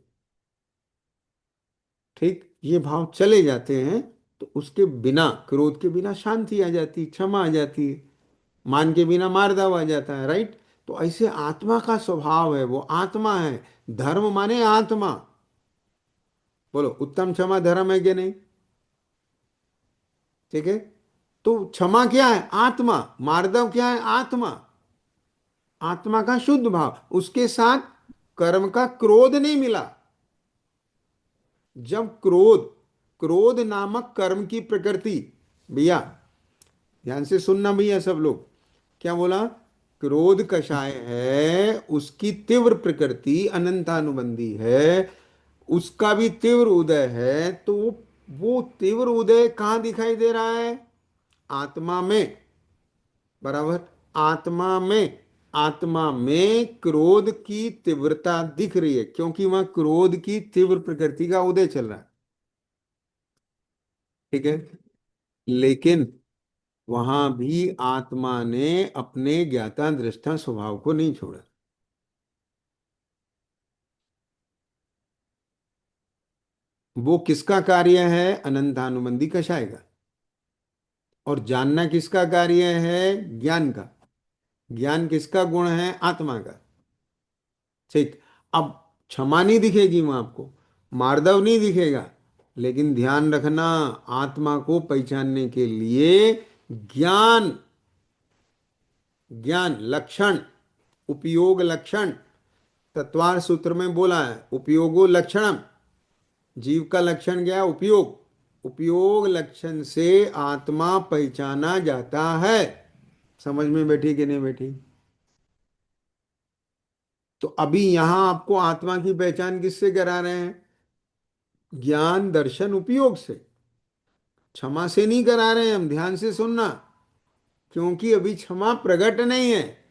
ठीक, ये भाव चले जाते हैं, तो उसके बिना, क्रोध के बिना शांति आ जाती, क्षमा आ जाती है, मान के बिना मारदाव आ जाता है, राइट? तो ऐसे आत्मा का स्वभाव है, वो आत्मा है। धर्म माने आत्मा। बोलो, उत्तम क्षमा धर्म है कि नहीं? ठीक है। तो क्षमा क्या है? आत्मा। मार्दव क्या है? आत्मा। आत्मा का शुद्ध भाव, उसके साथ कर्म का क्रोध नहीं मिला। जब क्रोध, क्रोध नामक कर्म की प्रकृति, भैया ध्यान से सुनना भैया सब लोग, क्या बोला? क्रोध कषाय है, उसकी तीव्र प्रकृति अनंतानुबंधी है, उसका भी तीव्र उदय है। तो वो तीव्र उदय कहाँ दिखाई दे रहा है? आत्मा में। बराबर। आत्मा में, आत्मा में क्रोध की तीव्रता दिख रही है, क्योंकि वहां क्रोध की तीव्र प्रकृति का उदय चल रहा है। ठीक है। लेकिन वहां भी आत्मा ने अपने ज्ञाता दृष्टा स्वभाव को नहीं छोड़ा। वो किसका कार्य है? अनंतानुबंधी कषाय का। और जानना किसका कार्य है? ज्ञान का। ज्ञान किसका गुण है? आत्मा का। ठीक। अब क्षमा नहीं दिखेगी वहां आपको, मार्दव नहीं दिखेगा, लेकिन ध्यान रखना, आत्मा को पहचानने के लिए ज्ञान, ज्ञान लक्षण, उपयोग लक्षण, तत्वार सूत्र में बोला है, उपयोगो लक्षणम। जीव का लक्षण क्या है? उपयोग। उपयोग लक्षण से आत्मा पहचाना जाता है। समझ में बैठी कि नहीं बैठी? तो अभी यहां आपको आत्मा की पहचान किससे करा रहे हैं? ज्ञान दर्शन उपयोग से, क्षमा से नहीं करा रहे हैं हम। ध्यान से सुनना, क्योंकि अभी क्षमा प्रकट नहीं है।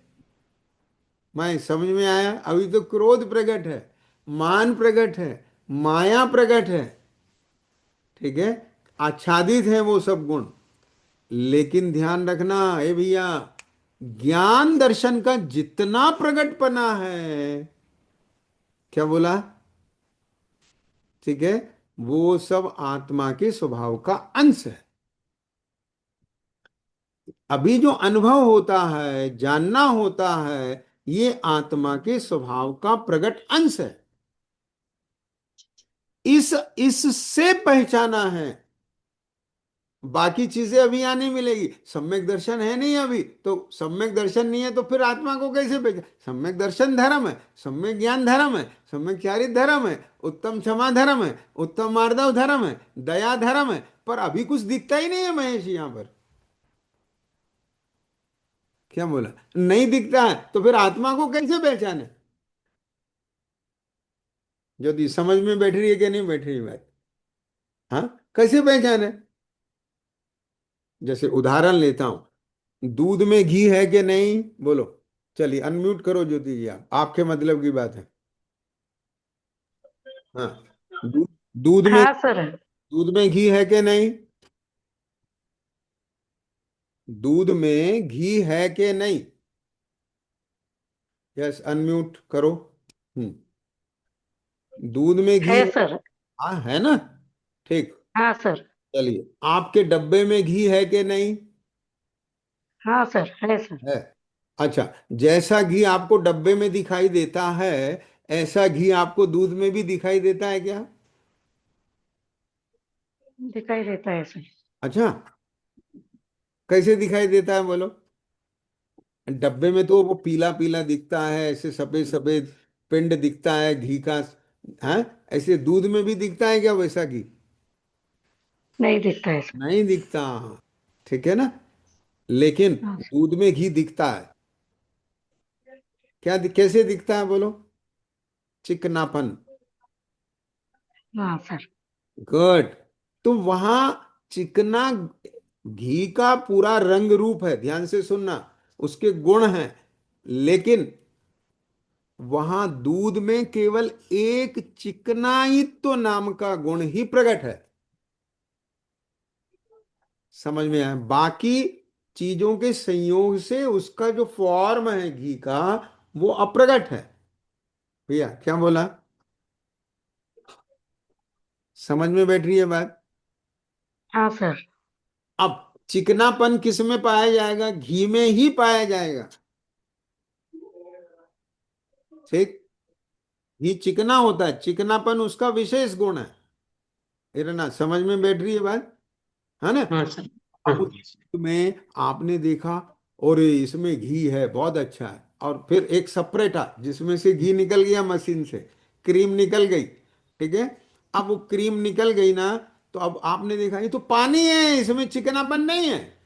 मैं समझ में आया? अभी तो क्रोध प्रकट है, मान प्रकट है, माया प्रकट है। ठीक है, आच्छादित है वो सब गुण। लेकिन ध्यान रखना ए भैया, ज्ञान दर्शन का जितना प्रकटपना है, क्या बोला? ठीक है, वो सब आत्मा के स्वभाव का अंश है। अभी जो अनुभव होता है, जानना होता है, ये आत्मा के स्वभाव का प्रकट अंश है। इससे पहचाना है। बाकी चीजें अभी यहां नहीं मिलेगी। सम्यक दर्शन है नहीं अभी, तो सम्यक दर्शन नहीं है तो फिर आत्मा को कैसे पहचान? सम्यक दर्शन धर्म है, सम्यक ज्ञान धर्म है, सम्यक चारित धर्म है, उत्तम क्षमा धर्म है, उत्तम मार्दव धर्म है, दया धर्म है। पर अभी कुछ दिखता ही नहीं है महेश यहां पर। क्या बोला? नहीं दिखता है तो फिर आत्मा को कैसे पहचाने? यदि समझ में बैठ रही है कि नहीं बैठ रही बात? हाँ, कैसे पहचाने? जैसे उदाहरण लेता हूं, दूध में घी है कि नहीं? बोलो। चलिए अनम्यूट करो ज्योति जी, आप, आपके मतलब की बात है। हाँ। दूध, दूध में, हाँ सर। दूध में घी है कि नहीं? दूध में घी है कि नहीं? यस, अनम्यूट करो। हम्म। दूध में घी है है? सर। हाँ, है ना? ठीक। हाँ सर। चलिए, आपके डब्बे में घी है कि नहीं? हाँ सर, है सर। है। अच्छा, जैसा घी आपको डब्बे में दिखाई देता है, ऐसा घी आपको दूध में भी दिखाई देता है क्या? दिखाई देता है सर। अच्छा, कैसे दिखाई देता है बोलो? डब्बे में तो वो पीला पीला दिखता है, ऐसे सफेद सफेद पिंड दिखता है घी का। है? ऐसे दूध में भी दिखता है क्या वैसा घी? नहीं दिखता है सर। नहीं दिखता। ठीक है ना? लेकिन हाँ सर। दूध में घी दिखता है। कैसे दिखता है बोलो? चिकनापन। हाँ सर। गुड। तो वहां चिकना घी का पूरा रंग रूप है, ध्यान से सुनना, उसके गुण हैं। लेकिन वहां दूध में केवल एक चिकनाइत्व नाम का गुण ही प्रकट है। समझ में आया? बाकी चीजों के संयोग से उसका जो फॉर्म है घी का, वो अप्रगट है। भैया क्या बोला? समझ में बैठ रही है बात? हाँ सर। अब चिकनापन किस में पाया जाएगा? घी में ही पाया जाएगा। ठीक। घी चिकना होता है, चिकनापन उसका विशेष गुण है। इरना समझ में बैठ रही है बात? है ना? हाँ सर। अब हाँ उसमें आपने देखा, और इसमें घी है, बहुत अच्छा है, और फिर एक सपरेटा जिसमें से घी निकल गया मशीन से, क्रीम निकल गई। ठीक है? अब वो क्रीम निकल गई ना, तो अब आपने देखा ये तो पानी है, इसमें चिकनापन नहीं है।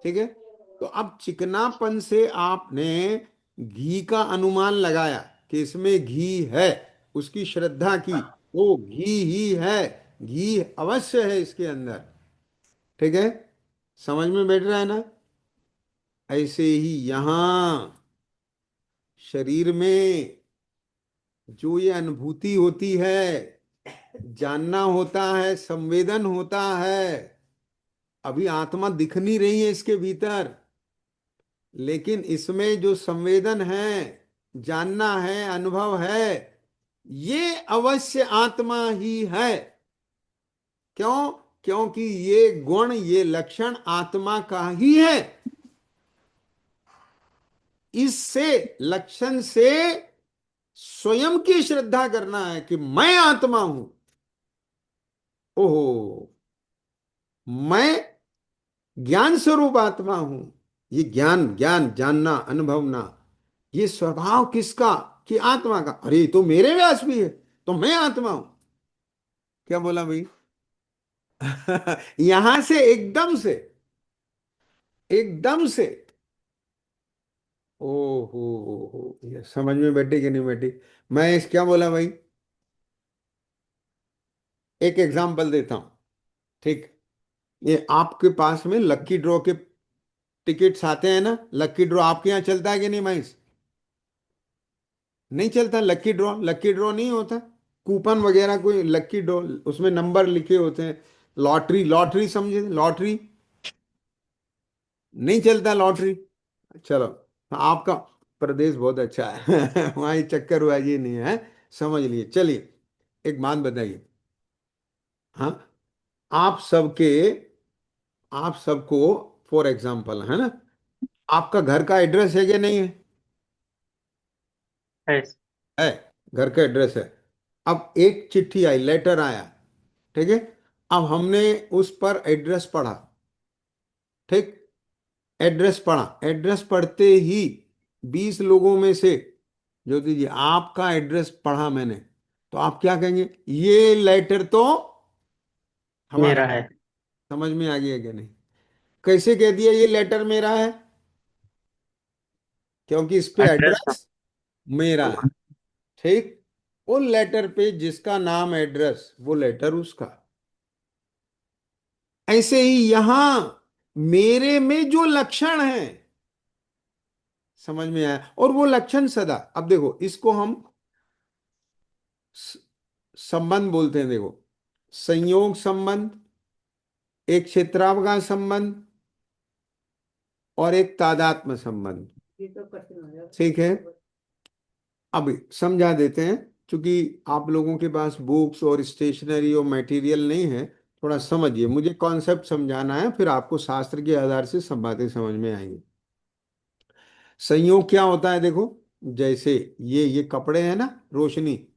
ठीक है? तो अब चिकनापन से आपने घी का अनुमान लगाया कि इसमें घी है, उसकी श्रद्धा की, वो घी ही है, घी अवश्य है इसके अंदर। ठीक है? समझ में बैठ रहा है ना? ऐसे ही यहां शरीर में जो ये अनुभूति होती है, जानना होता है, संवेदन होता है, अभी आत्मा दिख नहीं रही है इसके भीतर, लेकिन इसमें जो संवेदन है, जानना है, अनुभव है, ये अवश्य आत्मा ही है। क्यों? क्योंकि ये गुण, ये लक्षण आत्मा का ही है। इससे, लक्षण से स्वयं की श्रद्धा करना है कि मैं आत्मा हूं। ओहो, मैं ज्ञान स्वरूप आत्मा हूं। ये ज्ञान, ज्ञान जानना, अनुभवना, ये स्वभाव किसका? कि आत्मा का। अरे ये तो मेरे व्यास भी है, तो मैं आत्मा हूं। क्या बोला भाई? यहां से एकदम से, एकदम से, ओ ये समझ में बैठी कि नहीं बैठी? मैं इस क्या बोला भाई? एक एग्जांपल देता हूं। ठीक। ये आपके पास में लक्की ड्रॉ के टिकट्स आते हैं ना, लक्की ड्रॉ आपके यहाँ चलता है कि नहीं महेश? नहीं चलता लक्की ड्रॉ? लक्की ड्रॉ नहीं होता, कूपन वगैरह, कोई लक्की ड्रॉ, उसमें नंबर लिखे होते हैं। लॉटरी, लॉटरी समझे? लॉटरी नहीं चलता लॉटरी? चलो, आपका प्रदेश बहुत अच्छा है। वहाँ ये चक्कर हुआ ये नहीं है। समझ लिए? चलिए, एक बात बताइए। हाँ, आप सबके, आप सबको, फॉर एग्जाम्पल, है ना, आपका घर का एड्रेस है कि नहीं है? है। है। घर का एड्रेस है। अब एक चिट्ठी आई, लेटर आया। ठीक है? अब हमने उस पर एड्रेस पढ़ा। ठीक। एड्रेस पढ़ा, एड्रेस पढ़ते ही 20 लोगों में से, ज्योति जी आपका एड्रेस पढ़ा मैंने, तो आप क्या कहेंगे? ये लेटर तो हमारा। मेरा है। समझ में आ गया कि नहीं? कैसे कह दिया ये लेटर मेरा है? क्योंकि इस पे एड्रेस। एड्रेस मेरा है। ठीक। उन लेटर पे जिसका नाम, एड्रेस, वो लेटर उसका। ऐसे ही यहां मेरे में जो लक्षण है, समझ में आया? और वो लक्षण सदा, अब देखो इसको हम स- संबंध बोलते हैं। देखो, संयोग संबंध, एक क्षेत्रावकाश संबंध, और एक तादात्म्य संबंध। ठीक है? अभी समझा देते हैं, क्योंकि आप लोगों के पास बुक्स और स्टेशनरी और मटेरियल नहीं है। थोड़ा समझिए, मुझे कॉन्सेप्ट समझाना है, फिर आपको शास्त्र के आधार से सब बातें समझ में आएंगी। संयोग क्या होता है? देखो, जैसे ये कपड़े हैं ना, रोशनी,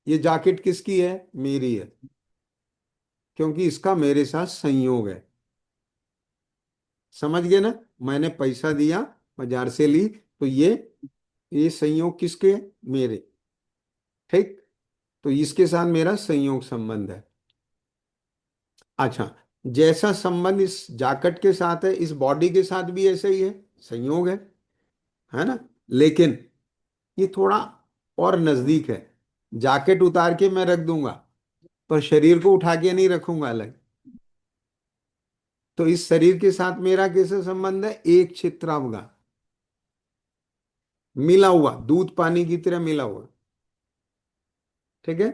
ये जैकेट किसकी है? मेरी है, क्योंकि इसका मेरे साथ संयोग है। समझ गए ना? मैंने पैसा दिया, बाजार से ली, तो ये संयोग किसके? मेरे। ठीक। तो इसके साथ मेरा संयोग संबंध है। अच्छा, जैसा संबंध इस जैकेट के साथ है, इस बॉडी के साथ भी ऐसा ही है, संयोग है ना? लेकिन ये थोड़ा और नजदीक है। जैकेट उतार के मैं रख दूंगा, पर शरीर को उठा के नहीं रखूंगा अलग। तो इस शरीर के साथ मेरा कैसे संबंध है? एक क्षेत्रावगा, मिला हुआ, दूध पानी की तरह मिला हुआ। ठीक है?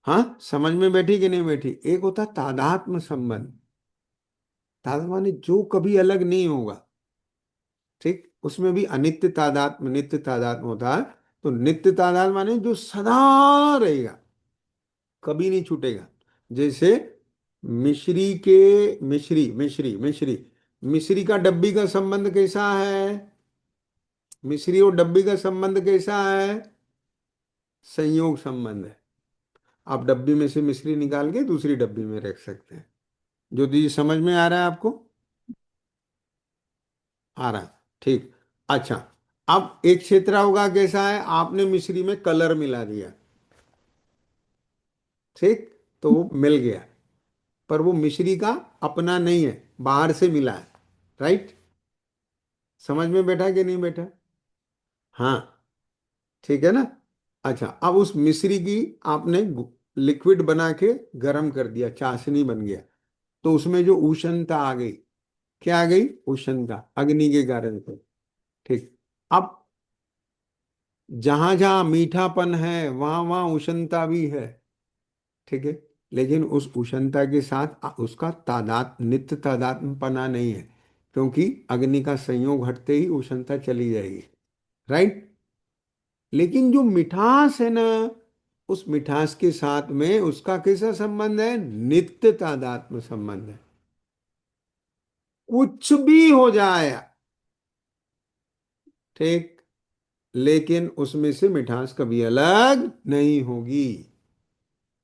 हाँ, समझ में बैठी कि नहीं बैठी? एक होता तादात्म्य संबंध। तादात्म्य माने जो कभी अलग नहीं होगा। ठीक, उसमें भी अनित्य तादात्म्य, नित्य तादात्म्य होता है। तो नित्य तादात्म्य माने जो सदा रहेगा, कभी नहीं छूटेगा। जैसे मिश्री के, मिश्री मिश्री का डब्बी का संबंध कैसा है? मिश्री और डब्बी का संबंध कैसा है? संयोग संबंध है। आप डब्बी में से मिश्री निकाल के दूसरी डब्बी में रख सकते हैं। ज्योति जी, समझ में आ रहा है आपको? आ रहा है। ठीक। अच्छा, अब एक क्षेत्र होगा कैसा है? आपने मिश्री में कलर मिला दिया, ठीक, तो वो मिल गया, पर वो मिश्री का अपना नहीं है, बाहर से मिला है। राइट? समझ में बैठा कि नहीं बैठा? हाँ, ठीक है ना? अच्छा, अब उस मिश्री की आपने लिक्विड बना के गर्म कर दिया, चाशनी बन गया। तो उसमें जो उष्णता आ गई, क्या आ गई? उष्णता, अग्नि के कारण से। ठीक। अब जहां जहां मीठापन है, वहां वहां उष्णता भी है। ठीक है? लेकिन उस उष्णता के साथ उसका तादाद, नित्य तादात्म्यपना नहीं है, क्योंकि अग्नि का संयोग हटते ही उष्णता चली जाएगी। राइट? लेकिन जो मिठास है ना, उस मिठास के साथ में उसका कैसा संबंध है? नित्य तादात्म्य संबंध है। कुछ भी हो जाए, ठीक, लेकिन उसमें से मिठास कभी अलग नहीं होगी।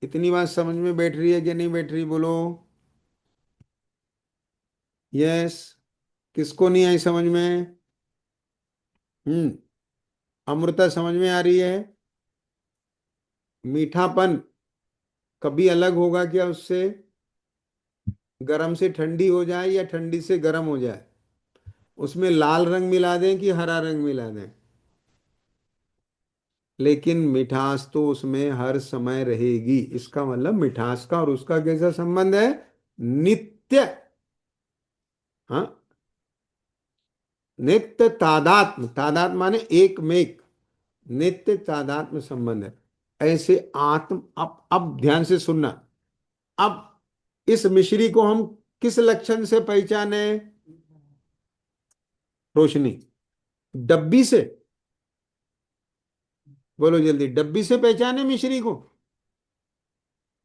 इतनी बात समझ में बैठ रही है कि नहीं बैठ रही? बोलो यस। किसको नहीं आई समझ में? हम्म। अमृता, समझ में आ रही है? मीठापन कभी अलग होगा क्या उससे? गर्म से ठंडी हो जाए या ठंडी से गर्म हो जाए, उसमें लाल रंग मिला दें कि हरा रंग मिला दें, लेकिन मिठास तो उसमें हर समय रहेगी। इसका मतलब मिठास का और उसका कैसा संबंध है? नित्य। हाँ, नित्य तादात्म्य, तादात्म्य माने एक में एक, नित्य तादात्म्य संबंध है। ऐसे आत्म, अब ध्यान से सुनना। अब इस मिश्री को हम किस लक्षण से पहचाने? रोशनी। डब्बी से? बोलो जल्दी, डब्बी से पहचाने मिश्री को?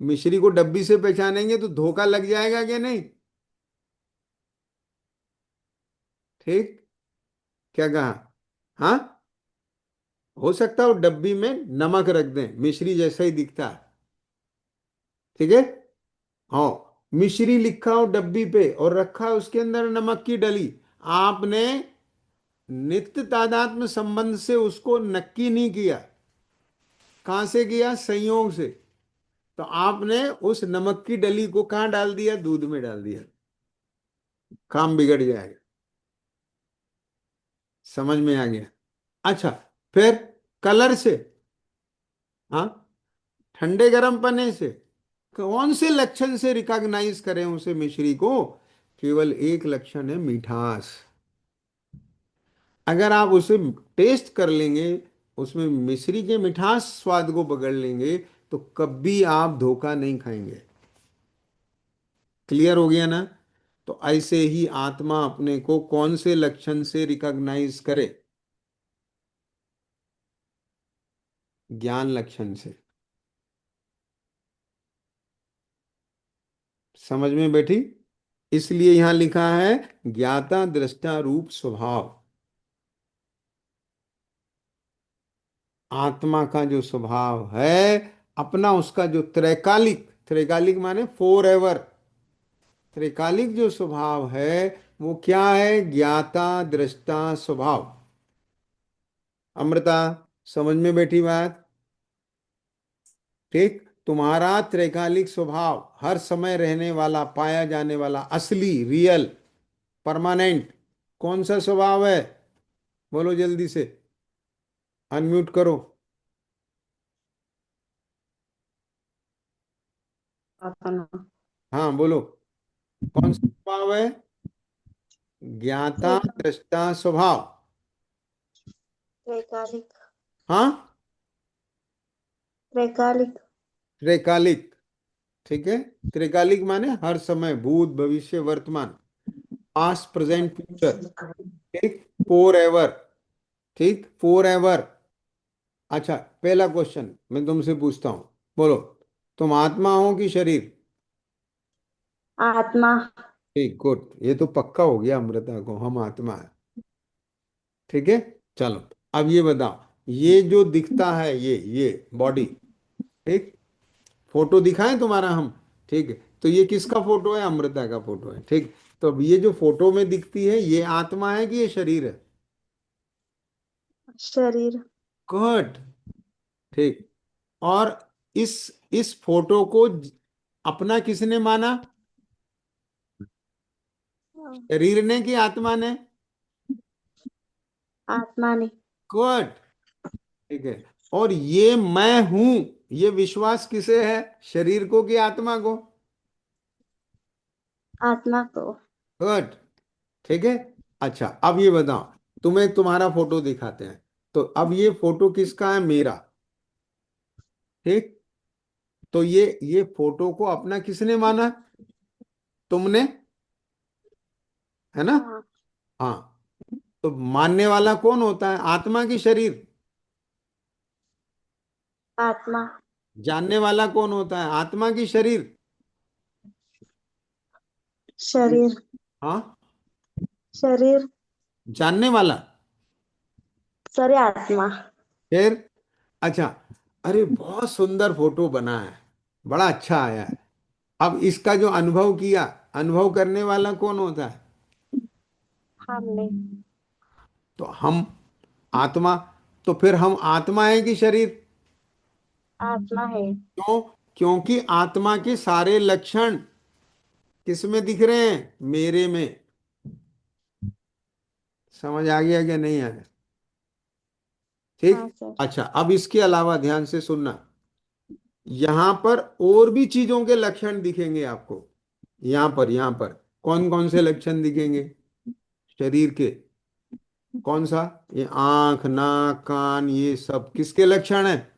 मिश्री को डब्बी से पहचानेंगे तो धोखा लग जाएगा क्या नहीं? ठीक। क्या कहा? हाँ, हो सकता है वो डब्बी में नमक रख दें, मिश्री जैसा ही दिखता है। ठीक है? हाँ, मिश्री लिखा हो डब्बी पे और रखा है उसके अंदर नमक की डली। आपने नित्य तादात्म्य संबंध से उसको नक्की नहीं किया। कहां से किया? संयोग से। तो आपने उस नमक की डली को कहां डाल दिया? दूध में डाल दिया। काम बिगड़ जाएगा। समझ में आ गया? अच्छा, फिर कलर से? हाँ, ठंडे गर्म पने से? कौन से लक्षण से रिकॉग्नाइज करें उसे, मिश्री को? केवल एक लक्षण है, मिठास। अगर आप उसे टेस्ट कर लेंगे, उसमें मिश्री के मिठास स्वाद को पकड़ लेंगे, तो कभी आप धोखा नहीं खाएंगे। क्लियर हो गया ना? तो ऐसे ही आत्मा अपने को कौन से लक्षण से रिकॉग्नाइज करे? ज्ञान लक्षण से। समझ में बैठी? इसलिए यहां लिखा है ज्ञाता दृष्टा रूप स्वभाव। आत्मा का जो स्वभाव है अपना, उसका जो त्रैकालिक, त्रैकालिक माने फोर एवर, त्रैकालिक जो स्वभाव है वो क्या है? ज्ञाता दृष्टा स्वभाव। अमृता, समझ में बैठी बात? ठीक, तुम्हारा त्रैकालिक स्वभाव, हर समय रहने वाला, पाया जाने वाला, असली, रियल, परमानेंट, कौन सा स्वभाव है? बोलो जल्दी से, अनम्यूट करो। आत्मा। हाँ बोलो, कौन सा स्वभाव है? ज्ञाता त्रैका- दृष्टा स्वभाव। त्रैकालिक। हाँ, त्रैकालिक। त्रैकालिक। ठीक है, त्रिकालिक माने हर समय, भूत भविष्य वर्तमान, पास्ट प्रेजेंट फ्यूचर। ठीक, फोर एवर। ठीक, फोर एवर। अच्छा, पहला क्वेश्चन मैं तुमसे पूछता हूं, बोलो, तुम आत्मा हो कि शरीर? आत्मा। ठीक, गुड, ये तो पक्का हो गया अमृता को, हम आत्मा है। ठीक है, चलो, अब ये बताओ, ये जो दिखता है, ये बॉडी, ठीक, फोटो दिखाएं तुम्हारा हम, ठीक है, तो ये किसका फोटो है? अमृता का फोटो है, ठीक। तो अब ये जो फोटो में दिखती है, ये आत्मा है कि ये शरीर है? शरीर। गुड, ठीक। और इस इस फोटो को अपना किसने माना? शरीर ने कि आत्मा ने? आत्मा ने। गुड, ठीक है। और ये मैं हूं, ये विश्वास किसे है? शरीर को कि आत्मा को? आत्मा को। गुड, ठीक है। अच्छा, अब ये बताओ, तुम्हें तुम्हारा फोटो दिखाते हैं, तो अब ये फोटो किसका है? मेरा। ठीक, तो ये फोटो को अपना किसने माना? तुमने, है ना? हाँ। हाँ, तो मानने वाला कौन होता है, आत्मा की शरीर? आत्मा। जानने वाला कौन होता है, आत्मा की शरीर? शरीर। हाँ, शरीर। जानने वाला। सॉरी, आत्मा। फिर, अच्छा, अरे बहुत सुंदर फोटो बना है, बड़ा अच्छा आया है। अब इसका जो अनुभव किया, अनुभव करने वाला कौन होता है? हमने। तो हम, आत्मा। तो फिर हम आत्मा है कि शरीर? आत्मा है। क्यों? क्योंकि आत्मा के सारे लक्षण किस में दिख रहे हैं? मेरे में। समझ आ गया क्या नहीं आया? हाँ ठीक। सर। अच्छा, अब इसके अलावा ध्यान से सुनना, यहां पर और भी चीजों के लक्षण दिखेंगे आपको। यहां पर कौन कौन से लक्षण दिखेंगे शरीर के? कौन सा? ये आंख, नाक, कान, ये सब किसके लक्षण है?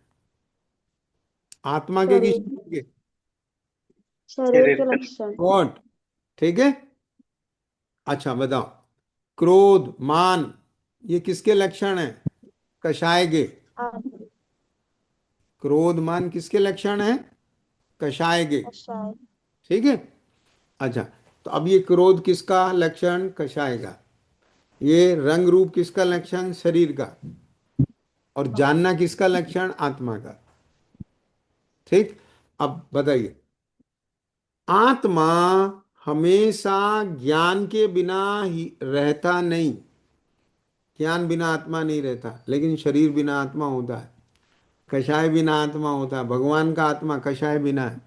आत्मा के कि शरीर। शरीर के? शरीर शरीर के का। लक्षण। कौन? ठीक है। अच्छा बताओ, क्रोध, मान, ये किसके लक्षण है? कषाय के। आत्मा। क्रोध मान किसके लक्षण है? कषाय के। कषाय। ठीक है। अच्छा, तो अब ये क्रोध किसका लक्षण? कषाय का। ये रंग रूप किसका लक्षण? शरीर का। और जानना किसका लक्षण? आत्मा का। ठीक, अब बताइए, आत्मा हमेशा ज्ञान के बिना ही रहता नहीं, ज्ञान बिना आत्मा नहीं रहता, लेकिन शरीर बिना आत्मा होता है, कषाय बिना आत्मा होता है, भगवान का आत्मा कषाय बिना है,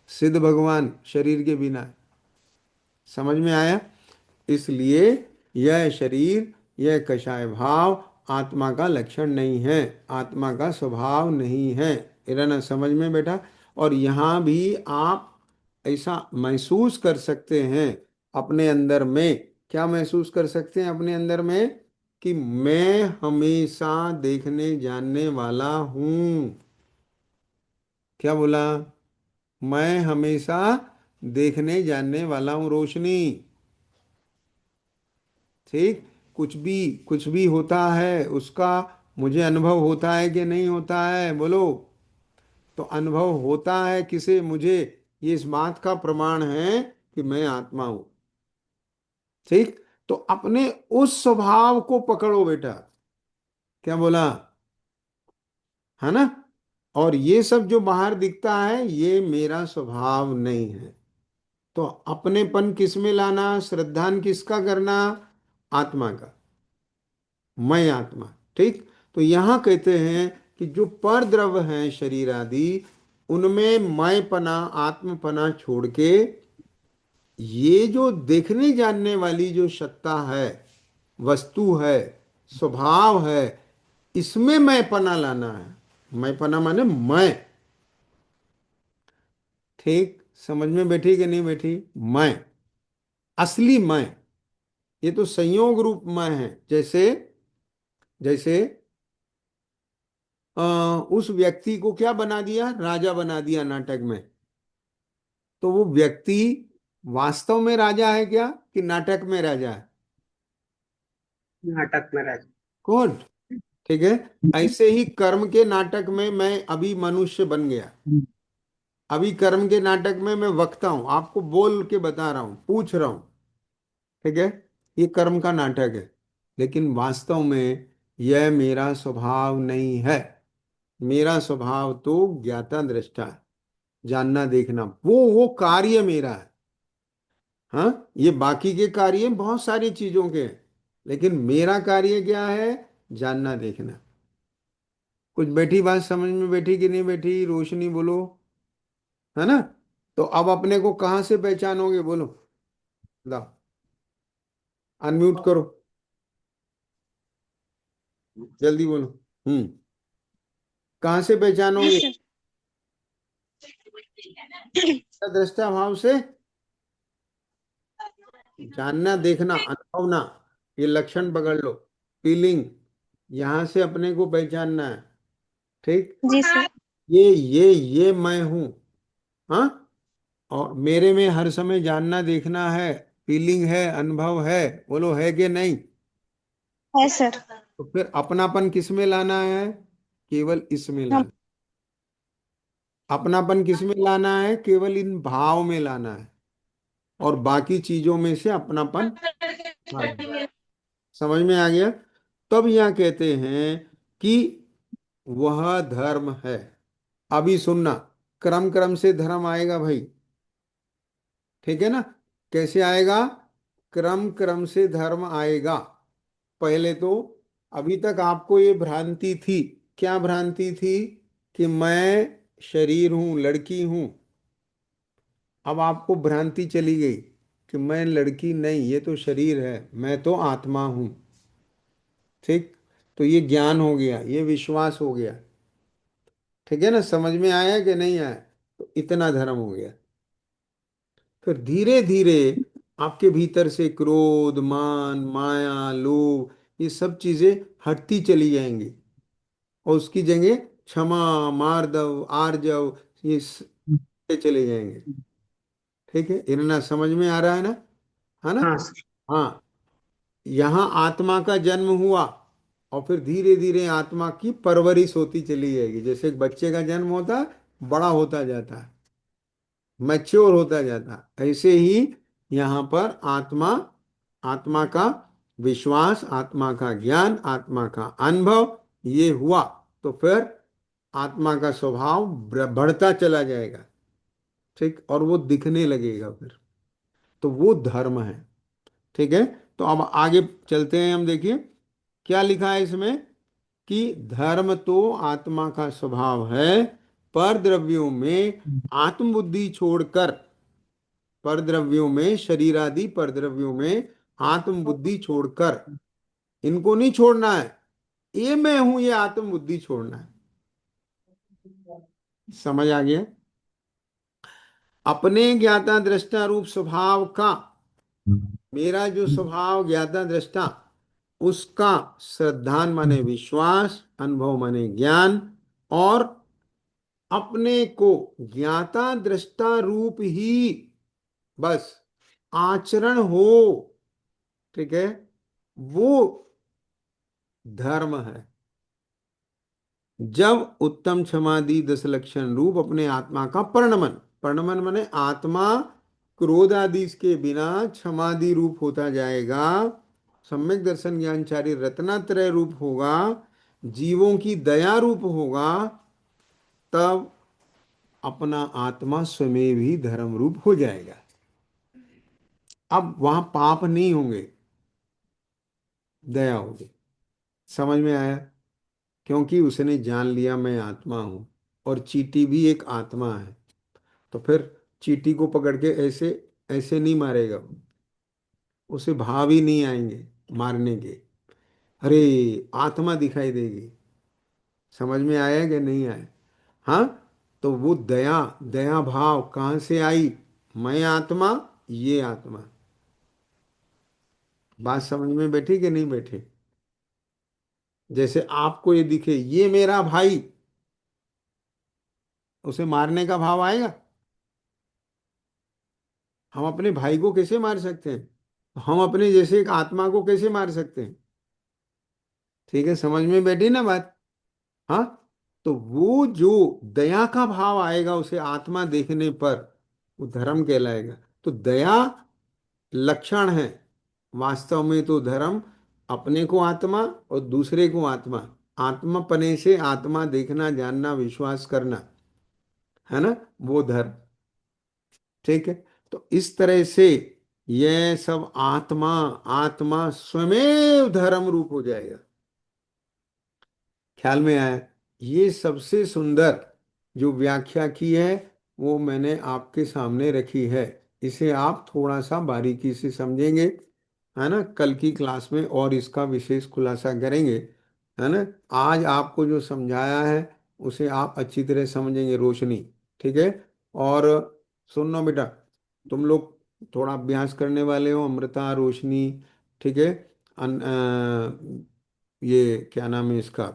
सिद्ध भगवान शरीर के बिना है। समझ में आया? इसलिए यह शरीर, यह कषाय भाव आत्मा का लक्षण नहीं है, आत्मा का स्वभाव नहीं है। इधर समझ में बेटा? और यहाँ भी आप ऐसा महसूस कर सकते हैं अपने अंदर में। क्या महसूस कर सकते हैं अपने अंदर में? कि मैं हमेशा देखने जानने वाला हूं। क्या बोला? मैं हमेशा देखने जानने वाला हूं, रोशनी। ठीक, कुछ भी होता है उसका मुझे अनुभव होता है कि नहीं होता है? बोलो। तो अनुभव होता है किसे? मुझे। ये इस बात का प्रमाण है कि मैं आत्मा हूं। ठीक, तो अपने उस स्वभाव को पकड़ो बेटा। क्या बोला? है ना। और ये सब जो बाहर दिखता है ये मेरा स्वभाव नहीं है। तो अपनेपन किस में लाना, श्रद्धान किसका करना, आत्मा का, मैं आत्मा। ठीक। तो यहां कहते हैं कि जो पर द्रव्य हैं शरीर आदि, उनमें मैंपना आत्मपना छोड़ के ये जो देखने जानने वाली जो सत्ता है, वस्तु है, स्वभाव है, इसमें मैंपना लाना है। मैंपना माने मैं। ठीक। समझ में बैठी कि नहीं बैठी। मैं, असली मैं। ये तो संयोग रूप मैं है। जैसे जैसे उस व्यक्ति को क्या बना दिया, राजा बना दिया नाटक में। तो वो व्यक्ति वास्तव में राजा है क्या, कि नाटक में राजा है। नाटक में राजा। कौन। ठीक है। ऐसे ही कर्म के नाटक में मैं अभी मनुष्य बन गया। अभी कर्म के नाटक में मैं वक्ता हूं, आपको बोल के बता रहा हूं, पूछ रहा हूं। ठीक है। ये कर्म का नाटक है। लेकिन वास्तव में यह मेरा स्वभाव नहीं है। मेरा स्वभाव तो ज्ञाता दृष्टा है, जानना देखना, वो कार्य मेरा है। हाँ, ये बाकी के कार्य बहुत सारी चीजों के हैं, लेकिन मेरा कार्य क्या है, जानना देखना। कुछ बैठी बात समझ में बैठी कि नहीं बैठी, रोशनी बोलो। है ना। तो अब अपने को कहाँ से पहचानोगे, बोलो। ला, अनम्यूट करो, जल्दी बोलो। हम्म। कहाँ से जी पहचानोगे, सर। दृष्टा भाव से। जानना देखना अनुभवना, ये लक्षण पकड़ लो। फीलिंग, यहां से अपने को पहचानना है। ठीक। जी सर। ये मैं हूं। हाँ। और मेरे में हर समय जानना देखना है, फीलिंग है, अनुभव है। बोलो है कि नहीं। है सर। तो फिर अपनापन किस में लाना है, केवल इसमें हम। लाना। अपनापन किस में लाना है, केवल इन भाव में लाना है। और बाकी चीजों में से अपनापन हट। समझ में आ गया। तब यहाँ कहते हैं कि वह धर्म है। अभी सुनना, क्रम क्रम से धर्म आएगा भाई। ठीक है ना। कैसे आएगा, क्रम क्रम से धर्म आएगा। पहले तो, अभी तक आपको ये भ्रांति थी, क्या भ्रांति थी, कि मैं शरीर हूं, लड़की हूं। अब आपको भ्रांति चली गई कि मैं लड़की नहीं, ये तो शरीर है, मैं तो आत्मा हूं। ठीक। तो ये ज्ञान हो गया, ये विश्वास हो गया। ठीक है ना। समझ में आया कि नहीं आया। तो इतना धर्म हो गया। फिर धीरे धीरे आपके भीतर से क्रोध, मान, माया, लोभ, ये सब चीजें हटती चली जाएंगी। और उसकी जगह क्षमा, मार्दव, आर्जव, चले जाएंगे। ठीक है। इतना समझ में आ रहा है ना। है ना। हाँ सर। हाँ। यहाँ आत्मा का जन्म हुआ, और फिर धीरे धीरे आत्मा की परवरिश होती चली जाएगी। जैसे एक बच्चे का जन्म होता है, बड़ा होता जाता है, मैच्योर होता जाता है, ऐसे ही यहाँ पर आत्मा, आत्मा का विश्वास, आत्मा का ज्ञान, आत्मा का अनुभव, ये हुआ। तो फिर आत्मा का स्वभाव बढ़ता चला जाएगा। ठीक। और वो दिखने लगेगा फिर। तो वो धर्म है। ठीक है। तो अब आगे चलते हैं हम। देखिए क्या लिखा है इसमें, कि धर्म तो आत्मा का स्वभाव है, पर द्रव्यों में आत्मबुद्धि छोड़कर, पर द्रव्यों में, शरीर आदि पर द्रव्यों में आत्मबुद्धि छोड़कर, इनको नहीं छोड़ना है। ये मैं हूं, ये आत्मबुद्धि छोड़ना है। समझ आ गया। अपने ज्ञाता दृष्टा रूप स्वभाव का, मेरा जो स्वभाव ज्ञाता दृष्टा, उसका श्रद्धान माने विश्वास, अनुभव माने ज्ञान, और अपने को ज्ञाता दृष्टा रूप ही बस आचरण हो। ठीक है। वो धर्म है। जब उत्तम क्षमादि 10 लक्षण रूप अपने आत्मा का पर्णमन, पर्णमन माने आत्मा क्रोध आदि के बिना क्षमादि रूप होता जाएगा, सम्यक दर्शन ज्ञानचारी रत्नात्रय रूप होगा, जीवों की दया रूप होगा, तब अपना आत्मा स्वयं भी धर्म रूप हो जाएगा। अब वहां पाप नहीं होंगे, दया होगी। समझ में आया? क्योंकि उसने जान लिया मैं आत्मा हूं, और चींटी भी एक आत्मा है। तो फिर चींटी को पकड़ के ऐसे ऐसे नहीं मारेगा वो। उसे भाव ही नहीं आएंगे मारने के। अरे, आत्मा दिखाई देगी। समझ में आया कि नहीं आया? हाँ। तो वो दया, दया भाव कहाँ से आई? मैं आत्मा, ये आत्मा। बात समझ में बैठी कि नहीं बैठी? जैसे आपको ये दिखे ये मेरा भाई, उसे मारने का भाव आएगा? हम अपने भाई को कैसे मार सकते हैं? हम अपने जैसे एक आत्मा को कैसे मार सकते हैं? ठीक है, समझ में बैठी ना बात? हाँ। तो वो जो दया का भाव आएगा उसे आत्मा देखने पर, वो धर्म कहलाएगा। तो दया लक्षण है। वास्तव में तो धर्म अपने को आत्मा और दूसरे को आत्मा, आत्मा पने से आत्मा देखना, जानना, विश्वास करना, है ना, वो धर्म। ठीक है। तो इस तरह से यह सब आत्मा, आत्मा स्वयं धर्म रूप हो जाएगा। ख्याल में आया? ये सबसे सुंदर जो व्याख्या की है वो मैंने आपके सामने रखी है। इसे आप थोड़ा सा बारीकी से समझेंगे, है ना, कल की क्लास में और इसका विशेष खुलासा करेंगे, है ना। आज आपको जो समझाया है उसे आप अच्छी तरह समझेंगे, रोशनी। ठीक है। और सुनो बेटा, तुम लोग थोड़ा अभ्यास करने वाले हो, अमृता, रोशनी। ठीक है। ये क्या नाम है इसका?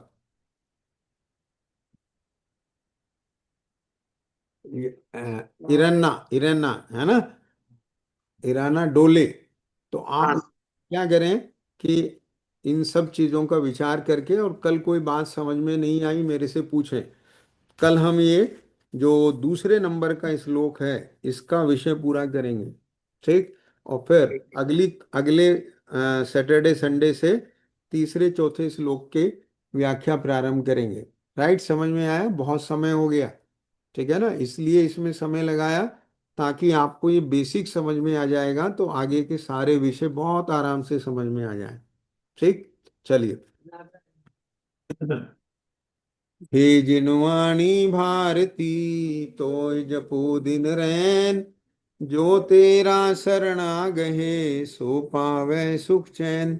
ये, इरन्ना, इरन्ना, है ना, इराना डोले। तो आप हाँ क्या करें कि इन सब चीजों का विचार करके, और कल कोई बात समझ में नहीं आई मेरे से पूछें। कल हम ये जो दूसरे नंबर का श्लोक है इसका विषय पूरा करेंगे। ठीक। और फिर अगली अगले सैटरडे संडे से तीसरे चौथे श्लोक के व्याख्या प्रारंभ करेंगे। राइट? समझ में आया? बहुत समय हो गया, ठीक है ना, इसलिए इसमें समय लगाया, ताकि आपको ये बेसिक समझ में आ जाएगा तो आगे के सारे विषय बहुत आराम से समझ में आ जाए। ठीक। चलिए। हे जिनवाणी भारती, तो जपो दिन रैन, जो तेरा शरणा गहे सो पावे सुख चैन।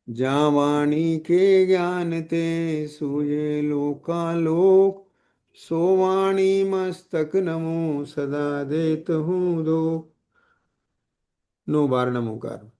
जावाणी के ज्ञान ते सूझे लोकालोक, सो वाणी मस्तक नमो सदा देत हूँ दो। नो बार नमोकार।